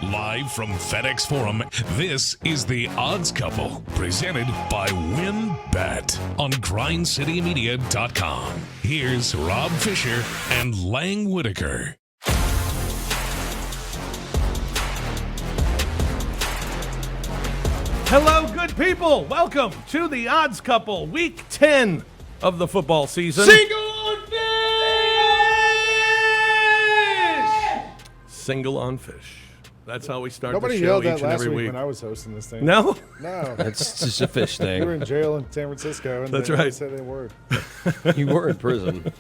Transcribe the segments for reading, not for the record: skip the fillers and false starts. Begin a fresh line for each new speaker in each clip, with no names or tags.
Live from FedEx Forum, this is The Odds Couple, presented by WinBet on GrindCityMedia.com. Here's Rob Fisher and Lang Whitaker.
Hello, good people. Welcome to The Odds Couple, Week 10 of the football season.
Single on fish!
Single on fish. That's how we start
Nobody
the show
yelled
each
that
and
last
every
week
week.
when I was hosting this thing.
No?
No.
That's just a fish
We were
thing.
in jail in San Francisco, and
That's
they
right.
never said a word.
You were in prison.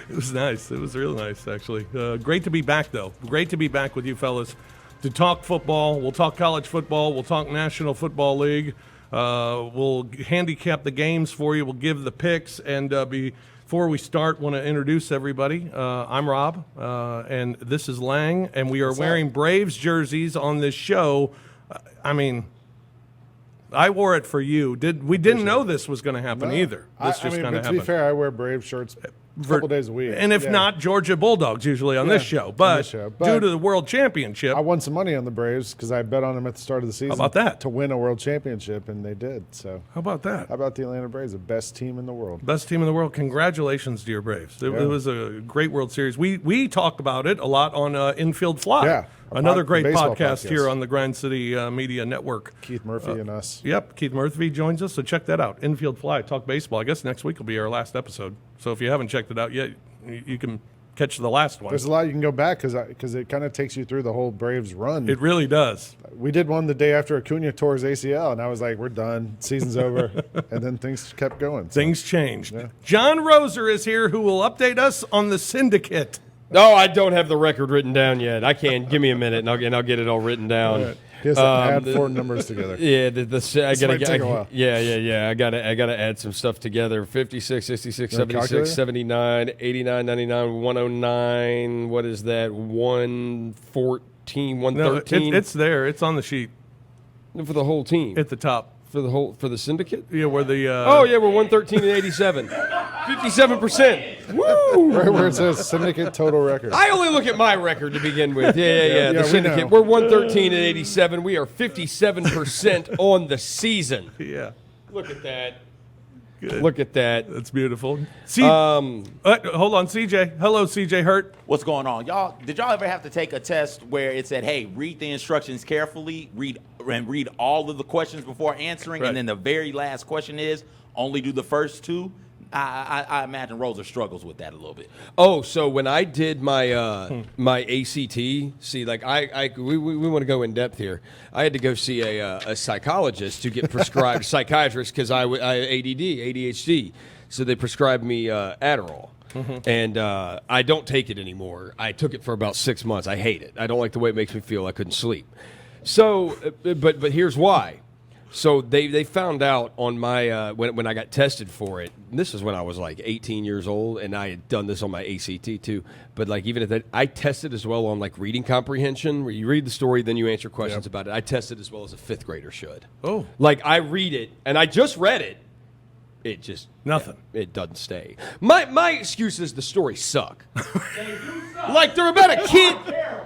It was nice. It was real nice, actually. Great to be back, though. Great to be back with you fellas to talk football. We'll talk college football. We'll talk National Football League. We'll handicap the games for you. We'll give the picks. And before we start, want to introduce everybody. I'm Rob, and this is Lang, and we are wearing Braves jerseys on this show. I mean, I wore it for you. We didn't know this was going to happen either. This just kind of
to be
happened.
fair, I wear Brave shirts a couple days a week.
And if
Yeah.
not, Georgia Bulldogs usually on this show. But, due
But
to the World Championship,
I won some money on the Braves because I bet on them at the start of the season.
about that?
To win a world championship, and they did. So
how about that?
how about the Atlanta Braves, the best team in the world?
Best team in the world. Congratulations to your Braves. It
Yeah.
was a great World Series. We talk about it a lot on Infield Fly.
Yeah.
Another great
baseball
podcast
podcast.
here on the Grind City Media Network.
Keith Murphy and us.
Yep, Keith Murphy joins us, so check that out. Infield Fly, talk baseball. I guess next week will be our last episode. So if you haven't checked it out yet, you can catch the last one.
There's a lot you can go back because it kind of takes you through the whole Braves run.
It really does.
We did one the day after Acuna tore his ACL, and I was like, we're done. Season's over. And then things kept going. So.
Things changed. John Roser is here, who will update us on the Syndicate.
No, I don't have the record written down yet. I can. Give me a minute, and I'll get it all written down.
Right. He has to add four numbers together.
Yeah, I gotta
might take a while.
Yeah. I gotta add some stuff together. 56, 66,
You have a
76,
calculator?
79, 89, 99, 109. What is that? 114,
No,
113
it's there. It's on the sheet
for the whole team.
at the top.
For the syndicate?
Yeah, where the
Oh yeah, we're 113 and 87. 57%. Woo!
Right where it says Syndicate total record.
I only look at my record to begin with. Yeah.
Yeah,
The
we
syndicate.
know.
We're 113 and 87. We are 57% on the season.
yeah.
Look at that.
Good.
Look at that.
That's beautiful.
Um,
Hold on, CJ. Hello, CJ Hurt.
What's going on, y'all? Did y'all ever have to take a test where it said, "Hey, read the instructions carefully, read all of the questions before answering,"
Right.
and then the very last question is only do the first two? I imagine Roser struggles with that a little bit.
Oh, so when I did my my ACT, see, like we want to go in depth here. I had to go see a psychologist to get prescribed psychiatrist because I ADHD, so they prescribed me Adderall. And I don't take it anymore. I took it for about 6 months. I hate it. I don't like the way it makes me feel. I couldn't sleep. So, but here's why. So they found out on my when I got tested for it. And this is when I was like 18 years old, and I had done this on my ACT too. But like even at that, I tested as well on like reading comprehension, where you read the story, then you answer questions about it. I tested as well as a fifth grader should.
Oh.
Like I read it, and I just read it. It just
Nothing.
It doesn't stay. My excuse is the stories suck. Like they're about a kid.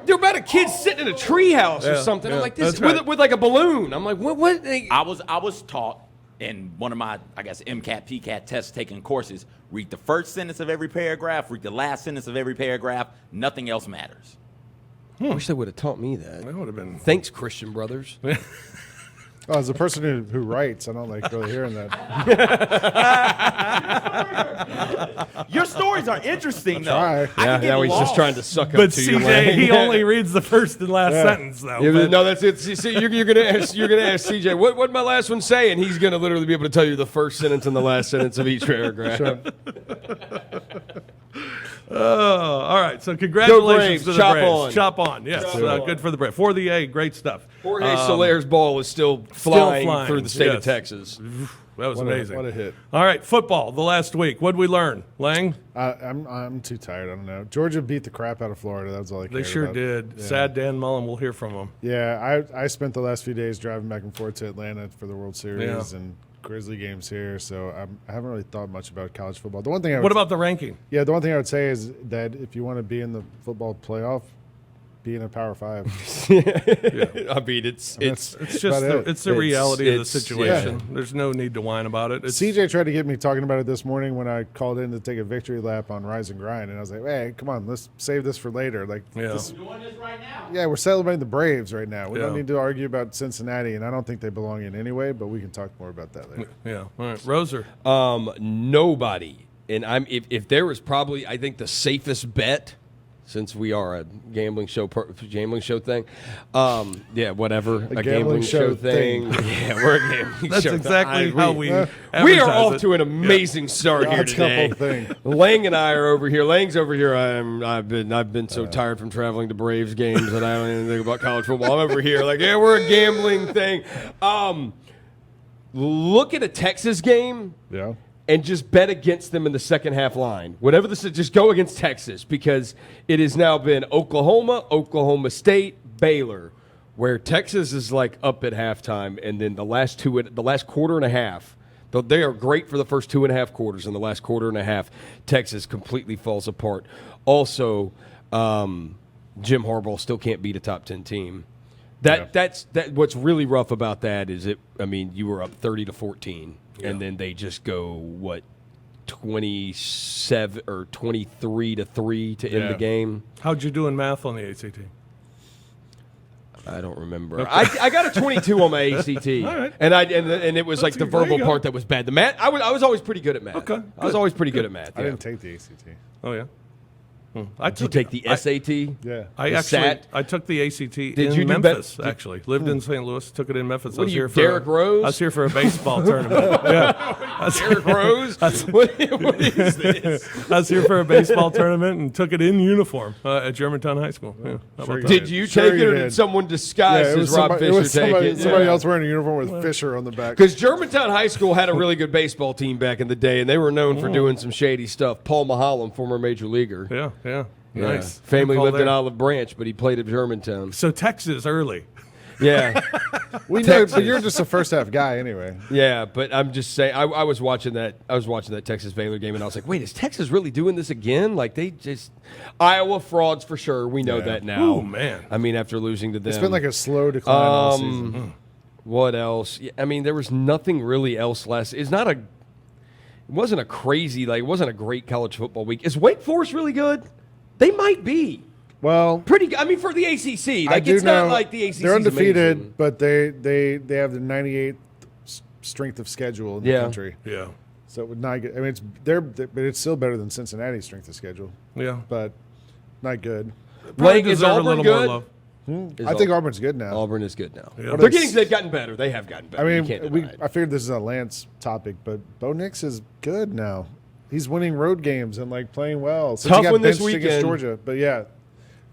They're about a kid sitting in a treehouse or something. I'm like, this
that's right.
with like a balloon. I'm like, what?
I was taught in one of my, I guess, MCAT, PCAT test taking courses, read the first sentence of every paragraph, read the last sentence of every paragraph. Nothing else matters.
I wish they would have taught me that.
That would have been.
Thanks, Christian brothers.
Oh, as a person who writes, I don't like really hearing that.
Your stories are interesting, though.
Try.
I can get
Now he's just
lost.
trying to suck up
But
to you.
CJ,
Lang.
he only reads the first and last sentence, though.
Yeah,
but-
no, that's it. See, you're gonna ask CJ what did my last one say, and he's gonna literally be able to tell you the first sentence and the last sentence of each paragraph.
all right. So congratulations
Braves.
to the
Chop
Braves.
on.
Chop on. Yes,
Chop on.
good for the Braves. For the A, great stuff.
Jorge Soler's ball is still flying
flying,
through the state
yes.
of Texas.
That was
What
amazing.
a hit.
All right, football. The last week. What did we learn, Lang?
I'm too tired. I don't know. Georgia beat the crap out of Florida. That's all I
They
cared
sure
about.
did.
Yeah.
Sad Dan Mullen. We'll hear from him.
Yeah, I spent the last few days driving back and forth to Atlanta for the World Series
Yeah.
and Grizzly games here, so I haven't really thought much about college football. The one thing I would,
What about the ranking?
the one thing I would say is that if you want to be in the football playoff, being a Power 5.
I mean, it's
It's just
about
it's the
It's-
reality of the
it's-
situation.
yeah.
There's no need to whine about it. It's,
CJ tried to get me talking about it this morning when I called in to take a victory lap on Rise and Grind, and I was like, "Hey, come on, let's save this for later." Like,
Yeah.
this-
Doing this right now.
yeah, we're celebrating the Braves right now. We don't
Yeah.
need to argue about Cincinnati, and I don't think they belong in anyway. But we can talk more about that later.
yeah. All right, Roser.
nobody. And if there was probably, I think, the safest bet, since we are a gambling show thing. Yeah, whatever. A gambling show thing. Yeah, we're a gambling
That's
show
exactly
thing.
how we.
We are
advertise
off
it.
to an amazing start here
Odds
today.
couple thing.
Lang and I are over here. Lang's over here. I've been so tired from traveling to Braves games that I don't even think about college football. I'm over here like, yeah, we're a gambling thing. Look at a Texas game.
Yeah.
And just bet against them in the second half line. Whatever this is, just go against Texas because it has now been Oklahoma, Oklahoma State, Baylor, where Texas is like up at halftime, and then the last quarter and a half, they are great for the first 2.5 quarters, and the last quarter and a half, Texas completely falls apart. Also, Jim Harbaugh still can't beat a top 10 team. That's what's really rough about that is you were up 30-14.
Yeah.
And then they just go 27 or 23-3 to end the game.
How'd you do in math on the ACT?
I don't remember. I got a 22 on my ACT,
right.
and it was like the
there you
verbal
go.
part that was bad. The math, I was always pretty good at math.
Okay,
I was always pretty good at math.
I
yeah.
didn't take the ACT.
Oh yeah.
Did you take the SAT?
Yeah.
I
The
actually
SAT?
I took the ACT
Did
in
you do
Memphis.
bet-
Actually, lived in St. Louis. Took it in Memphis.
What
I was
are you,
here for
Derrick Rose?
I was here for a baseball tournament. Yeah,
Derrick Rose? what is this?
I was here for a baseball tournament and took it in uniform at Germantown High School. Yeah. How about that?
Did you
Sure
take it,
you
or
did.
did someone disguise
it
as
was
Rob
somebody,
Fisher
it was somebody,
take it?
somebody else wearing a uniform with Fisher on the back.
Because Germantown High School had a really good baseball team back in the day, and they were known for doing some shady stuff. Paul Mahalam, former major leaguer.
Yeah, yeah.
Yeah.
Nice.
Family
Good call
lived in
there.
Olive Branch, but he played at Germantown.
So Texas early.
Yeah.
We know, but you're just a first half guy anyway.
Yeah, but I'm just saying, I was watching that Texas Baylor game, and I was like, wait, is Texas really doing this again? Like, they just Iowa frauds for sure. We know that now.
Oh man.
I mean, after losing to them,
It's been like a slow decline all season.
what else? Yeah, I mean, there was nothing really else last. It wasn't a crazy, like, it wasn't a great college football week. Is Wake Forest really good? They might be
Well,
pretty good. I mean, for the ACC,
I
like,
do
it's
know
not like the ACC.
they're undefeated, but they have the 98th strength of schedule in the country.
Yeah.
So it would not get. I mean, but it's still better than Cincinnati's strength of schedule,
Yeah.
but not good.
Probably
Is
deserve a
Auburn
little
good?
more love.
Is
I think Auburn's good now.
Auburn is good now.
Yeah.
They've gotten better. They have gotten better.
I
You can't
mean,
deny it.
I figured this is a Lance topic, but Bo Nix is good now. He's winning road games and like playing well. Since
Tough
he got
one this
benched against
weekend.
Georgia, but yeah,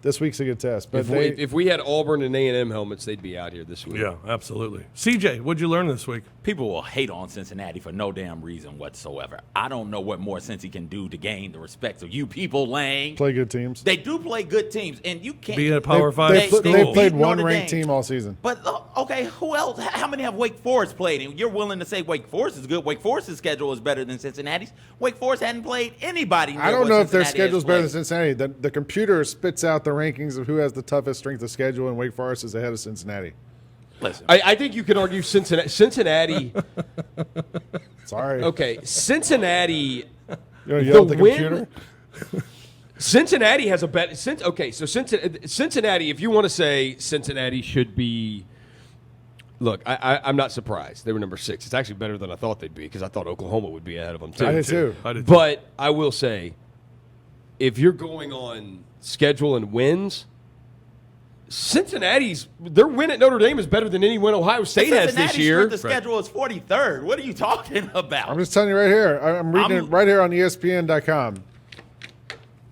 this week's a good test. But
If we had Auburn and A&M helmets, they'd be out here this week.
Yeah, absolutely. CJ, what'd you learn this week?
People will hate on Cincinnati for no damn reason whatsoever. I don't know what more Cincy can do to gain the respect of you people, Lang.
play good teams.
They do play good teams, and you can't
Be a Power
They-
5
they,
school.
they played
beat
one
Notre
ranked
Dame.
team all season.
But okay, who else? How many have Wake Forest played? And you're willing to say Wake Forest is good. Wake Forest's schedule is better than Cincinnati's. Wake Forest hadn't played anybody.
I don't know if their
Cincinnati
schedule's
has
better than
played.
Cincinnati. The computer spits out the rankings of who has the toughest strength of schedule, and Wake Forest is ahead of Cincinnati.
Listen,
I think you could argue Cincinnati.
Sorry.
Okay, Cincinnati.
You want to yell at the
win-
computer?
Cincinnati has a better. Okay, so Cincinnati. If you want to say Cincinnati should be. Look, I'm not surprised. They were number 6. It's actually better than I thought they'd be because I thought Oklahoma would be ahead of them too.
I did too.
I did too.
But I will say, if you're going on schedule and wins, their win at Notre Dame is better than any win Ohio State has this
Cincinnati's
year.
strength of schedule is 43rd. What are you talking about?
I'm just telling you right here. I'm reading it right here on ESPN.com.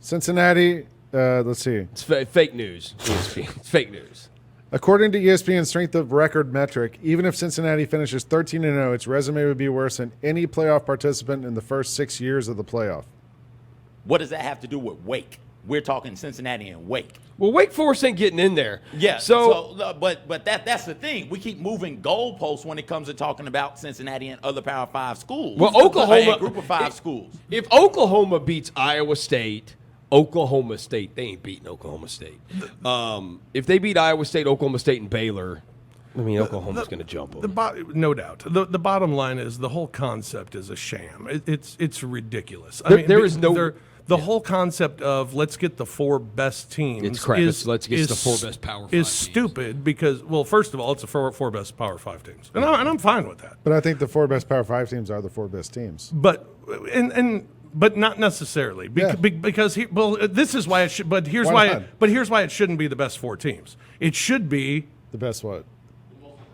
Cincinnati, let's see.
It's fake news. It's fake news.
According to ESPN's strength of record metric, even if Cincinnati finishes 13-0, its resume would be worse than any playoff participant in the first 6 years of the playoff.
What does that have to do with Wake? We're talking Cincinnati and Wake.
Well, Wake Forest ain't getting in there.
Yeah.
So
But that's the thing. We keep moving goalposts when it comes to talking about Cincinnati and other Power 5 schools.
Well, Oklahoma
A group of 5 schools.
If Oklahoma beats Iowa State, Oklahoma State, they ain't beating Oklahoma State. If they beat Iowa State, Oklahoma State, and Baylor, I mean, Oklahoma's going to jump them.
No doubt. The bottom line is the whole concept is a sham. It's ridiculous.
There is no.
The whole concept of let's get the 4 best teams.
It's crap. Let's get the 4 best Power 5
is
teams.
stupid because, well, first of all, it's the 4 best Power 5 teams, and I'm fine with that.
But I think the 4 best Power 5 teams are the 4 best teams.
But not necessarily because this is why it should. But here's why it shouldn't be the best 4 teams. It should be
the best what?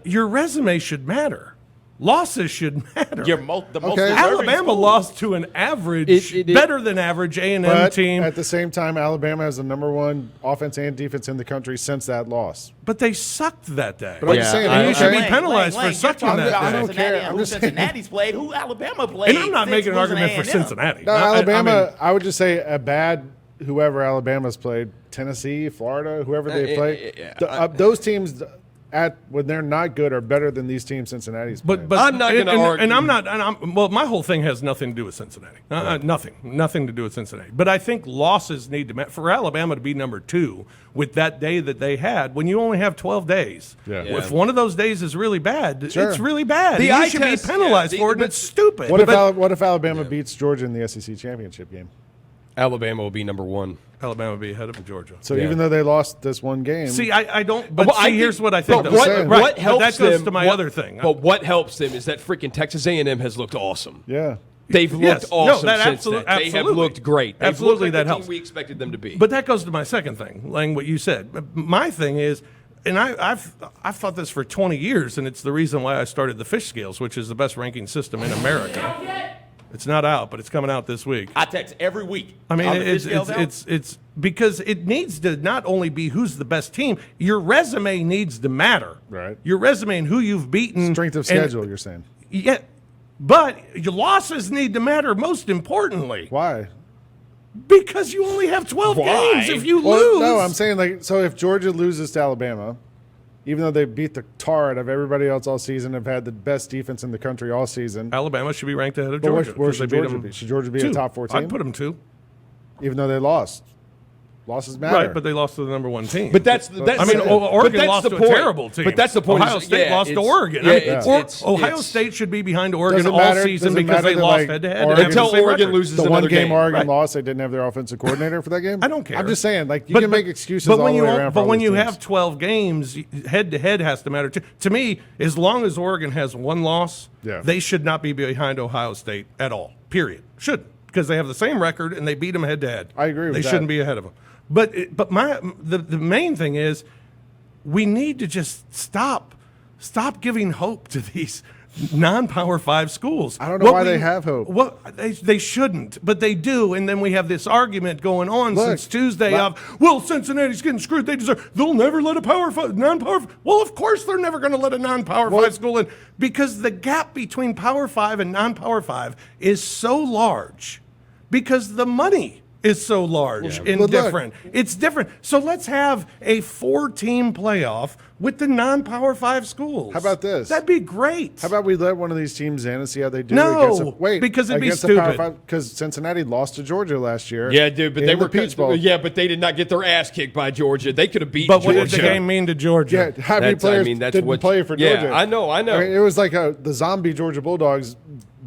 Your resume should matter. Losses should matter.
The most
Alabama
school.
lost to an average, better than average A&M team.
At the same time, Alabama has the #1 offense and defense in the country since that loss.
But they sucked that day.
But I'm just saying,
and you should be penalized for sucking that day.
I don't care.
Who Cincinnati's played, who Alabama played.
And I'm not making an argument for Cincinnati.
No, Alabama, I would just say a bad whoever Alabama's played, Tennessee, Florida, whoever they played. Those teams when they're not good are better than these teams Cincinnati's played.
But
I'm not going to argue.
And I'm not. Well, my whole thing has nothing to do with Cincinnati. Nothing to do with Cincinnati. But I think losses need to matter. For Alabama to be #2 with that day that they had, when you only have 12 days.
Yeah.
If one of those days is really bad,
Sure.
it's really bad.
The
You
eye
should
test,
be penalized for it, and it's stupid.
What if Alabama beats Georgia in the SEC championship game?
Alabama will be #1.
Alabama would be ahead of Georgia.
So even though they lost this one game,
See, I don't. But here's what I think.
But
though.
what helps
that goes
them?
to my other thing.
But what helps them is that freaking Texas A&M has looked awesome.
yeah.
They've looked awesome since then. They have
absolutely.
looked great. They've
Absolutely,
looked like
that
the
helps.
team we expected them to be.
But that goes to my second thing, Lang, what you said. My thing is, and I've thought this for 20 years, and it's the reason why I started the Fish Scales, which is the best ranking system in America. It's not out, but it's coming out this week.
I text every week.
I mean,
Are the fish
it's
scales out?
because it needs to not only be who's the best team, your resume needs to matter.
Right.
Your resume and who you've beaten.
Strength of schedule, you're saying.
Yeah. But your losses need to matter most importantly.
Why?
Because you only have 12 games. If you
Well,
lose.
no, I'm saying so if Georgia loses to Alabama, even though they beat the tar out of everybody else all season, have had the best defense in the country all season.
Alabama should be ranked ahead of
But
Georgia.
where should
they beat
Georgia
them
be? Should Georgia be
2.
a top 4 team?
I'd put them 2.
Even though they lost. Losses matter.
Right, but they lost to the #1 team.
But that's
I mean, Oregon
that's
lost
the
to
point.
a terrible team.
But that's the point.
Ohio State lost to Oregon. Ohio State should be behind Oregon
Doesn't
all
matter-
season
doesn't
because
matter
they
that,
lost
like,
head-to-head.
Oregon-
Until Oregon loses
the
another
one game Oregon
Right.
lost, they didn't have their offensive coordinator for that game?
I don't care.
I'm just saying, you can make excuses all the way around for
But
all
when
these
you
teams.
have 12 games, head-to-head has to matter too. To me, as long as Oregon has 1 loss, they should not be behind Ohio State at all, period. Shouldn't, because they have the same record and they beat them head-to-head.
I agree with
They
that.
shouldn't be ahead of them. But the main thing is we need to just stop giving hope to these non-Power 5 schools.
I don't know why they have hope.
Well, they shouldn't, but they do. And then we have this argument going on since Tuesday of, well, Cincinnati's getting screwed. They'll never let a non-Power 5. Well, of course they're never going to let a non-Power 5 school in because the gap between Power 5 and non-Power 5 is so large because the money is so large and different. It's different. So let's have a 4-team playoff with the non-Power 5 schools.
How about this?
That'd be great.
How about we let one of these teams in and see how they do?
No, because it'd be stupid.
Because Cincinnati lost to Georgia last year.
Yeah, dude, but
in
they
the
were
Peach Bowl.
Yeah, but they did not get their ass kicked by Georgia. They could have beaten
But
Georgia.
what did the game mean to Georgia?
Yeah, how many players didn't play for Georgia?
Yeah, I know.
I mean, it was like the zombie Georgia Bulldogs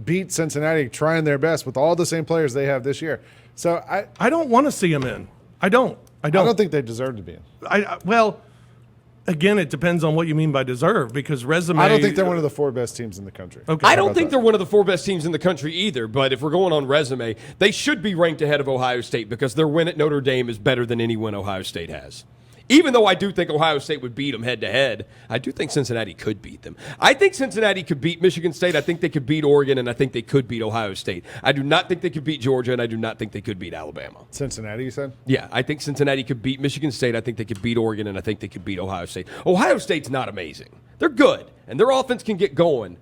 beat Cincinnati trying their best with all the same players they have this year. So
I don't want to see them in. I don't
think they deserve to be in.
Well, again, it depends on what you mean by deserve because resume.
I don't think they're one of the 4 best teams in the country.
Okay.
I don't think they're one of the 4 best teams in the country either, but if we're going on resume, they should be ranked ahead of Ohio State because their win at Notre Dame is better than any win Ohio State has. Even though I do think Ohio State would beat them head-to-head, I do think Cincinnati could beat them. I think Cincinnati could beat Michigan State. I think they could beat Oregon, and I think they could beat Ohio State. I do not think they could beat Georgia, and I do not think they could beat Alabama.
Cincinnati, you said?
Yeah, I think Cincinnati could beat Michigan State. I think they could beat Oregon, and I think they could beat Ohio State. Ohio State's not amazing. They're good, and their offense can get going.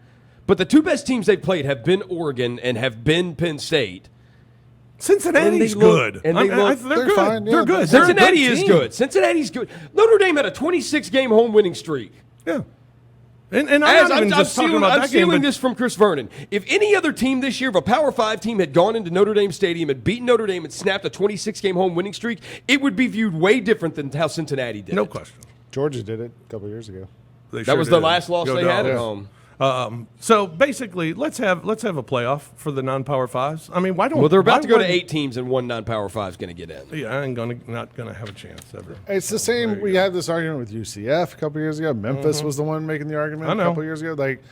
But the 2 best teams they've played have been Oregon and have been Penn State.
Cincinnati's good.
And
they're good.
fine, yeah.
They're good.
Cincinnati
They're a
is
team.
good. Cincinnati's good. Notre Dame had a 26-game home winning streak.
Yeah. And I'm not even
I'm
just talking about that game.
stealing
But
this from Chris Vernon. If any other team this year, if a Power 5 team had gone into Notre Dame Stadium and beaten Notre Dame and snapped a 26-game home winning streak, it would be viewed way different than how Cincinnati did.
no
it.
question.
Georgia did it a couple years ago.
They
That
sure
was the
did.
last loss
Go
they had at
Dogs.
home.
So basically, let's have a playoff for the non-power fives. I mean, why don't?
Well, they're about
why
to go to
wouldn't-
8 teams, and one non-Power 5 is going to get in.
Yeah, I ain't not gonna have a chance ever.
It's the same. We had this argument with UCF a couple years ago. Memphis was the one making the argument
I
a
know.
couple years ago. Like,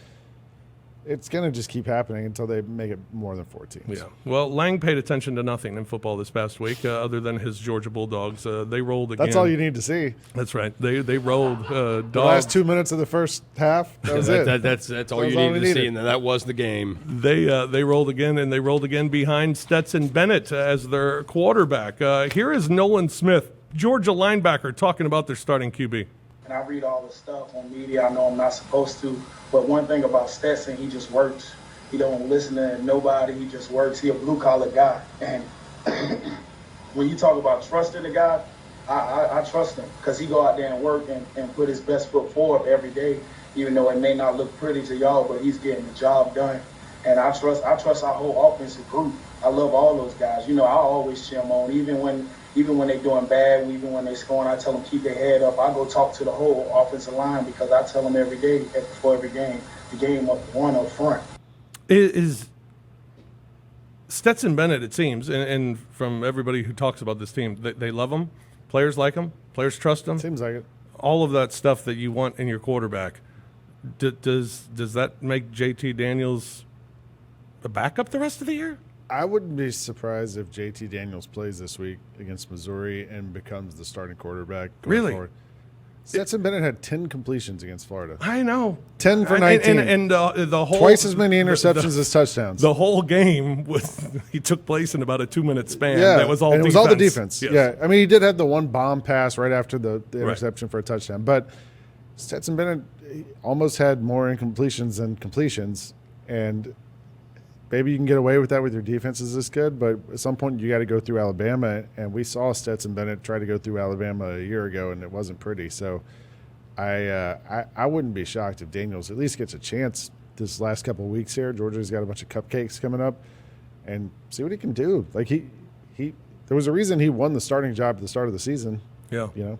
it's going to just keep happening until they make it more than 4 teams.
Yeah. Well, Lang paid attention to nothing in football this past week, other than his Georgia Bulldogs. They rolled again.
That's all you need to see.
That's right. They rolled
The last
dogs.
2 minutes of the first half, that was it.
That's all
That
you
was all
needed
we
to see,
needed.
and that was the game.
They rolled again, and they rolled again behind Stetson Bennett as their quarterback. Here is Nolan Smith, Georgia linebacker, talking about their starting QB.
And I read all the stuff on media. I know I'm not supposed to, but one thing about Stetson, he just works. He don't listen to nobody. He just works. He a blue-collar guy. And when you talk about trusting the guy, I trust him because he go out there and work and put his best foot forward every day, even though it may not look pretty to y'all, but he's getting the job done. And I trust our whole offensive group. I love all those guys. You know, I always cheer them on, even when they doing bad, even when they scoring, I tell them keep their head up. I go talk to the whole offensive line because I tell them every day before every game, the game up front.
Is Stetson Bennett, it seems, and from everybody who talks about this team, they love him. Players like him. Players trust him.
Seems like it.
All of that stuff that you want in your quarterback. Does that make JT Daniels a backup the rest of the year?
I wouldn't be surprised if JT Daniels plays this week against Missouri and becomes the starting quarterback.
Really?
Forward. Stetson Bennett had 10 completions against Florida.
I know.
10 for 19.
And the whole
Twice as many interceptions as touchdowns.
The whole game he took place in about a 2-minute span.
Yeah,
That was all
and it
defense.
was all the defense.
Yes.
Yeah, I mean, he did have the one bomb pass right after the interception for a touchdown. But Stetson Bennett almost had more incompletions than completions, and maybe you can get away with that with your defenses this good, but at some point you got to go through Alabama, and we saw Stetson Bennett try to go through Alabama a year ago, and it wasn't pretty. So I wouldn't be shocked if Daniels at least gets a chance this last couple of weeks here. Georgia's got a bunch of cupcakes coming up, and see what he can do. Like he there was a reason he won the starting job at the start of the season.
Yeah.
You know.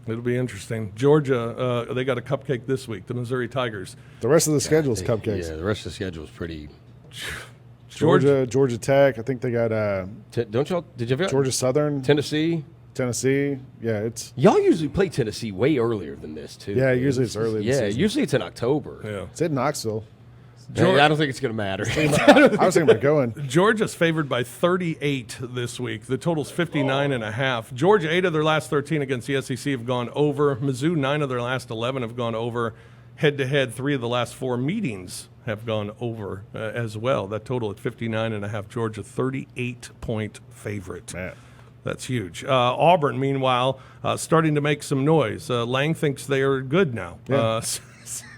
It'll be interesting. Georgia, they got a cupcake this week, the Missouri Tigers.
The rest of the schedule is cupcakes.
Yeah, the rest of the schedule is pretty.
Georgia Tech. I think they got
Don't y'all? Did you ever
Georgia Southern,
Tennessee?
Tennessee. Yeah, it's
Y'all usually play Tennessee way earlier than this too.
usually it's early. in the
Yeah,
season.
usually it's in October.
Yeah.
It's in Knoxville.
I don't think it's going to matter.
I was thinking about going.
Georgia's favored by 38 this week. The total's 59.5. Georgia, 8 of their last 13 against the SEC have gone over. Mizzou, 9 of their last 11 have gone over. Head-to-head, 3 of the last 4 meetings have gone over as well. That total at 59.5. Georgia, 38-point favorite.
Man.
That's huge. Auburn, meanwhile, starting to make some noise. Lang thinks they are good now.
Yeah.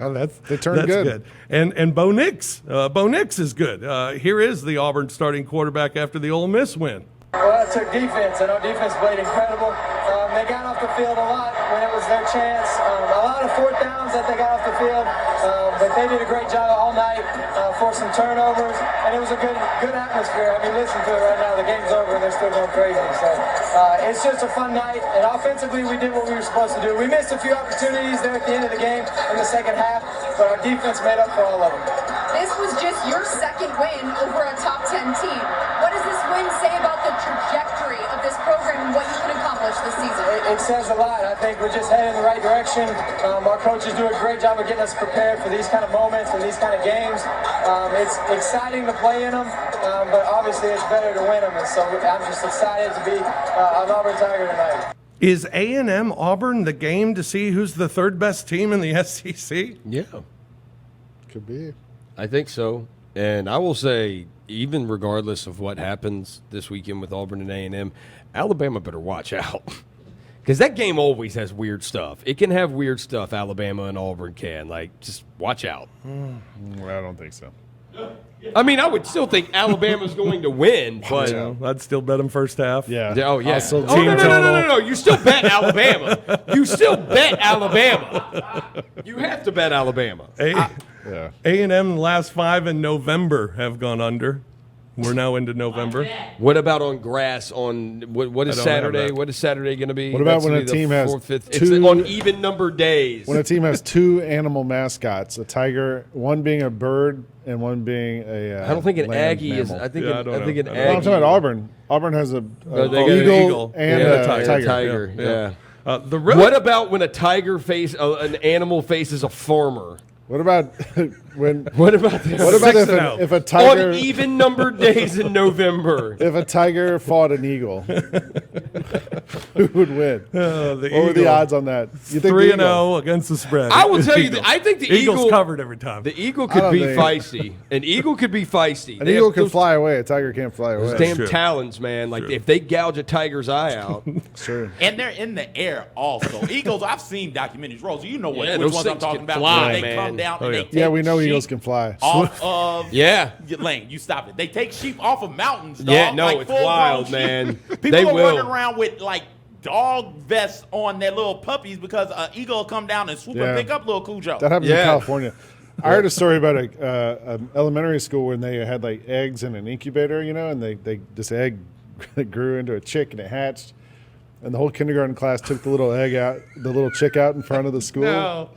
Oh, they turned
That's
good.
And Bo Nix. Bo Nix is good. Here is the Auburn starting quarterback after the Ole Miss win.
Well, it took defense, and our defense played incredible. They got off the field a lot when it was their chance. A lot of fourth downs that they got off the field, but they did a great job all night, forced some turnovers, and it was a good atmosphere. I mean, listen to it right now. The game's over, and they're still going crazy. So it's just a fun night, and offensively, we did what we were supposed to do. We missed a few opportunities there at the end of the game in the second half, but our defense made up for all of them.
This was just your second win over a top 10 team. What does this win say about the trajectory of this program and what you can accomplish this season?
It says a lot. I think we're just heading in the right direction. Our coaches do a great job of getting us prepared for these kind of moments and these kind of games. It's exciting to play in them, but obviously it's better to win them. And so I'm just excited to be an Auburn Tiger tonight.
Is A&M Auburn the game to see who's the third best team in the SEC?
Yeah,
Could be.
I think so. And I will say, even regardless of what happens this weekend with Auburn and A&M, Alabama better watch out. Because that game always has weird stuff. It can have weird stuff, Alabama and Auburn can. Like, just watch out.
Well, I don't think so.
I mean, I would still think Alabama's going to win, but
Yeah, I'd still bet them first half.
Yeah.
oh yeah.
Also,
Oh, no. You still bet Alabama. You still bet Alabama. You have to bet Alabama.
Yeah.
A&M last 5 in November have gone under. We're now into November.
What about on grass on what is
I don't have
Saturday?
that.
What is Saturday going to be?
What about
That's
when
gonna
a
be the
team has
fourth, fifth,
two-
it's on even number days?
When a team has 2 animal mascots, a tiger, one being a bird and one being a
I don't think an
land
Aggie is.
mammal.
I think
Yeah, I
an,
don't
I think
know.
an
I
Aggie.
don't
No, I'm talking about Auburn. Auburn has a
Oh, they got an
eagle,
eagle
and
and
a
a
tiger.
tiger. Yeah.
The road.
What about when a tiger an animal faces a farmer?
What about when?
What about this?
What about
6-0.
if a tiger
on even numbered days in November?
if a tiger fought an eagle? Who would win?
the
What were the
Eagle.
odds on that? You think the
3-0
eagle?
against the spread.
I will tell you
Eagle.
that I think the
Eagles
eagle
covered every time.
The eagle
I
could
don't
be
think-
feisty. An eagle could be feisty.
An
They
eagle
have
can
those
fly away. A tiger can't fly away.
damn
true.
talons, man. Like if they gouge a tiger's eye out,
Sure.
And they're in the air also. Eagles, I've seen documentaries, Rose. You know
Yeah,
which
those
ones I'm
things
talking
can
about.
fly,
Where they
man.
come down and
yeah.
they take
Yeah, we know
sheep
eagles can fly.
off of
yeah.
Lane, you stop it. They take sheep off of mountains, dog.
Yeah, no,
like
it's
full-grown
wild,
sheep.
man.
People
They
are
will.
running around with like dog vests on their little puppies because an eagle will come down and swoop
Yeah.
and pick up little Cujo.
That happens
Yeah.
in California. I heard a story about a elementary school when they had like eggs in an incubator, and they this egg grew into a chick and it hatched, and the whole kindergarten class took the little egg out, the little chick out in front of the school.
No.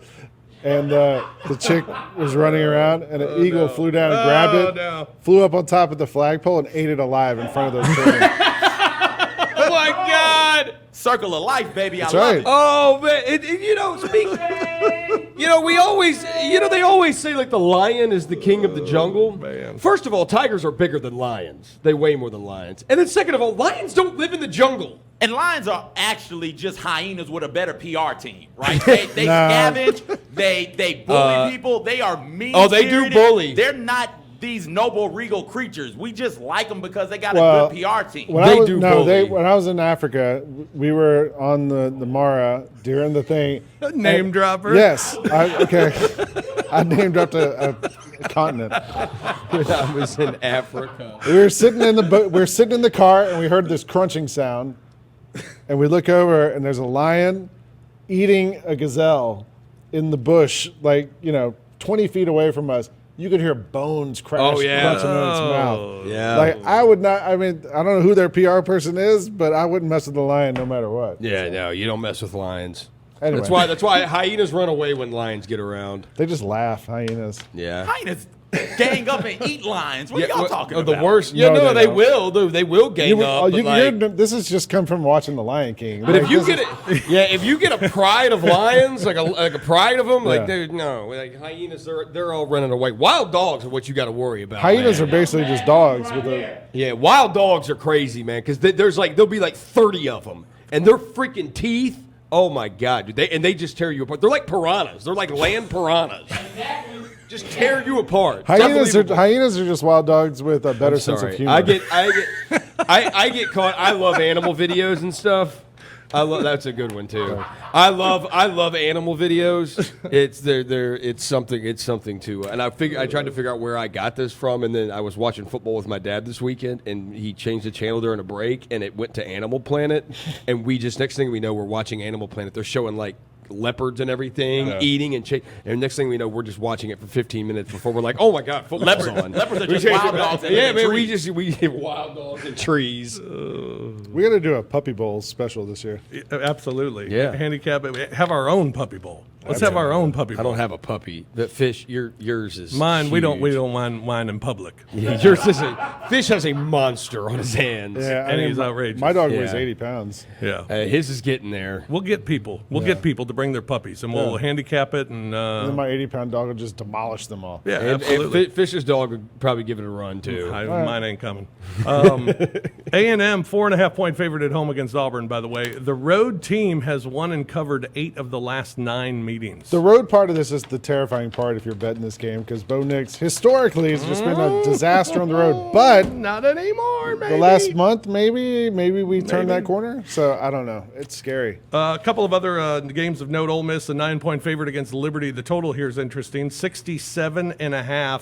And the chick was running around, and an eagle flew down and grabbed it,
no.
flew up on top of the flagpole, and ate it alive in front of those children.
Oh my God!
Circle of life, baby.
That's
I love
right.
it.
Oh man, we always, they always say like the lion is the king of the jungle.
Man.
First of all, tigers are bigger than lions. They weigh more than lions. And then second of all, lions don't live in the jungle.
And lions are actually just hyenas with a better PR team, right? They
Nah.
scavenge, they bully people, they are mean.
Oh, they do bully.
They're not these noble, regal creatures. We just like them because they got
Well,
a good PR team.
When
They
I was,
do
no,
bully.
when I was in Africa, we were on the Mara during the thing.
Name dropper.
Yes. I name dropped a continent.
When I was in Africa.
We were sitting in the boat. We were sitting in the car, and we heard this crunching sound. And we look over, and there's a lion eating a gazelle in the bush, 20 feet away from us. You could hear bones crash,
Oh, yeah.
crunching in its mouth.
Yeah.
I would not. I mean, I don't know who their PR person is, but I wouldn't mess with the lion no matter what.
Yeah, no, you don't mess with lions.
Anyway.
That's why hyenas run away when lions get around.
They just laugh, hyenas.
Yeah.
Hyenas gang up and eat lions. What are y'all talking about?
The worst. Yeah,
No,
no,
they
they
don't.
will. They will gang up. But
This has just come from watching The Lion King.
But if you get if you get a pride of lions, like a pride of them,
Yeah.
like hyenas, they're all running away. Wild dogs are what you got to worry about.
hyenas
man.
are basically just dogs with a.
Yeah, wild dogs are crazy, man. Because there'll be like 30 of them, and their freaking teeth. Oh my God, dude! They just tear you apart. They're like piranhas. They're like land piranhas. Just tear you apart. It's unbelievable.
Hyenas are just wild dogs with a better sense of
Sorry.
humor.
I get caught. I love animal videos and stuff. That's a good one too. I love animal videos. It's something to. And I tried to figure out where I got this from, and then I was watching football with my dad this weekend, and he changed the channel during a break, and it went to Animal Planet, and we just next thing we know we're watching Animal Planet. They're showing like leopards and everything eating and next thing we know we're just watching it for 15 minutes before we're like, oh my God, football's on.
Leopards are just wild dogs. that
Yeah,
live in
man,
trees.
we get wild dogs in trees.
We got to do a puppy bowl special this year.
Absolutely.
Yeah.
Handicap it. Have our own puppy bowl. Let's have our own puppy bowl.
I don't have a puppy. The fish, yours is
mine. We don't
huge.
mind wine in public.
Yeah, yours is fish has a monster on his hands.
Yeah,
And he's outrageous.
My dog weighs
Yeah.
80 pounds.
Yeah.
His is getting there.
We'll get people. We'll get people to bring their puppies, and we'll handicap it. And
And then my 80-pound dog will just demolish them all.
yeah,
And
absolutely.
Fish's dog would probably give it a run too.
Mine ain't coming. A&M 4.5-point favorite at home against Auburn. By the way, the road team has won and covered 8 of the last 9 meetings.
The road part of this is the terrifying part if you're betting this game because Bo Nix historically has just been a disaster on the road. But
Not anymore, maybe.
the last month, maybe we turned that corner. So I don't know. It's scary.
A couple of other games of note. Ole Miss, a 9-point favorite against Liberty. The total here is interesting, 67.5.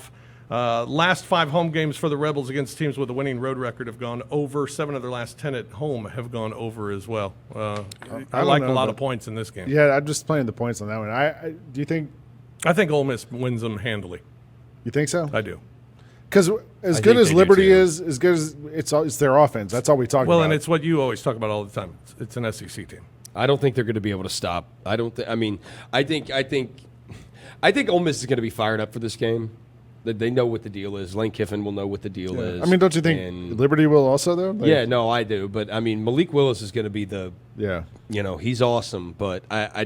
Last 5 home games for the Rebels against teams with a winning road record have gone over. 7 of their last 10 at home have gone over as well. I like a lot of points in this game.
Yeah, I'm just playing the points on that one. Do you think?
I think Ole Miss wins them handily.
You think so?
I do.
Because as good as Liberty is, as good as it's their offense. That's all we talk about.
Well, and it's what you always talk about all the time. It's an SEC team.
I don't think they're going to be able to stop. I think Ole Miss is going to be fired up for this game. They know what the deal is. Lane Kiffin will know what the deal is.
I mean, don't you think Liberty will also, though?
Yeah, no, I do. But, I mean, Malik Willis is going to be he's awesome. But I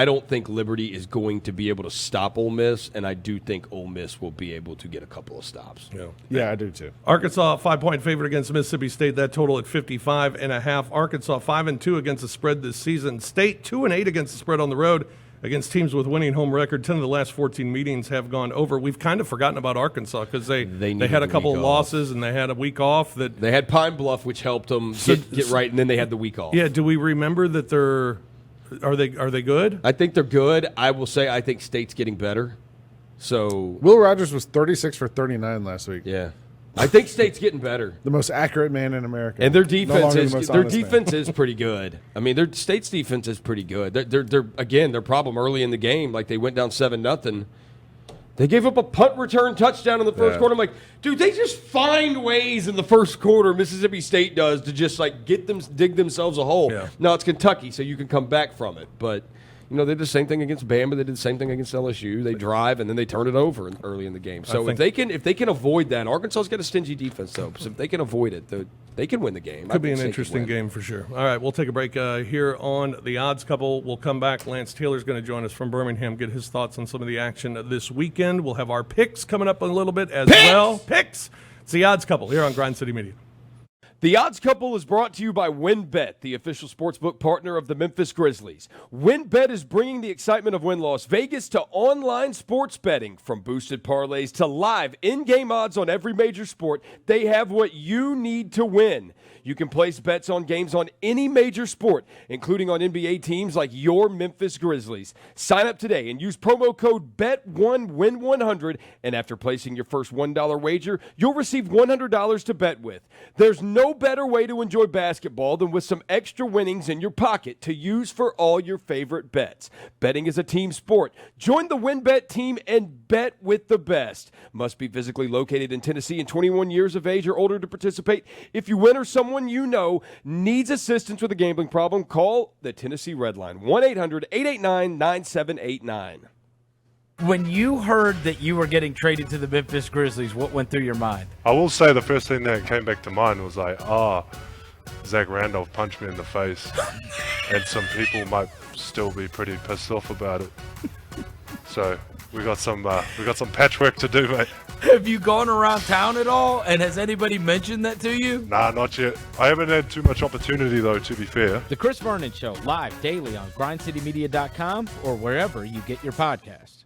don't think Liberty is going to be able to stop Ole Miss, and I do think Ole Miss will be able to get a couple of stops.
Yeah, I do, too.
Arkansas, 5-point favorite against Mississippi State. That total at 55.5. Arkansas, 5-2 against the spread this season. State, 2-8 against the spread on the road. Against teams with winning home record, 10 of the last 14 meetings have gone over. We've kind of forgotten about Arkansas because they had a couple of losses and they had a week off. They
had Pine Bluff, which helped them get right, and then they had the week off.
Yeah, do we remember that are they good?
I think they're good. I will say I think State's getting better. So
Will Rogers was 36 for 39 last week.
Yeah. I think State's getting better.
The most accurate man in America.
And their defense is pretty good. I mean, their State's defense is pretty good. They're again, their problem early in the game, like they went down 7-0. They gave up a punt return touchdown in the first quarter. I'm like, dude, they just find ways in the first quarter, Mississippi State does, to just like dig themselves a hole. Yeah. Now it's Kentucky, so you can come back from it. But they did the same thing against Bama. They did the same thing against LSU. They drive and then they turn it over early in the game. So if they can avoid that, Arkansas's got a stingy defense though. So if they can avoid it, they can win the game.
Could be an interesting game for sure. All right, we'll take a break here on the Odds Couple. We'll come back. Lance Taylor's going to join us from Birmingham, get his thoughts on some of the action this weekend. We'll have our picks coming up in a little bit as well. Picks. It's the Odds Couple here on Grind City Media.
The Odds Couple is brought to you by WynnBET, the official sportsbook partner of the Memphis Grizzlies. WynnBET is bringing the excitement of Wynn Las Vegas to online sports betting. From boosted parlays to live in-game odds on every major sport, they have what you need to win. You can place bets on games on any major sport, including on NBA teams like your Memphis Grizzlies. Sign up today and use promo code BET1WIN100, and after placing your first $1 wager, you'll receive $100 to bet with. There's no better way to enjoy basketball than with some extra winnings in your pocket to use for all your favorite bets. Betting is a team sport. Join the WynnBET team and bet with the best. Must be physically located in Tennessee and 21 years of age or older to participate. If you win or someone you know needs assistance with a gambling problem, call the Tennessee Red Line, 1-800-889-9789.
When you heard that you were getting traded to the Memphis Grizzlies, what went through your mind?
I will say the first thing that came back to mind was like, Zach Randolph punched me in the face. And some people might still be pretty pissed off about it. So we got some patchwork to do, mate.
Have you gone around town at all, and has anybody mentioned that to you?
Nah, not yet. I haven't had too much opportunity, though, to be fair.
The Chris Vernon Show, live daily on grindcitymedia.com or wherever you get your podcasts.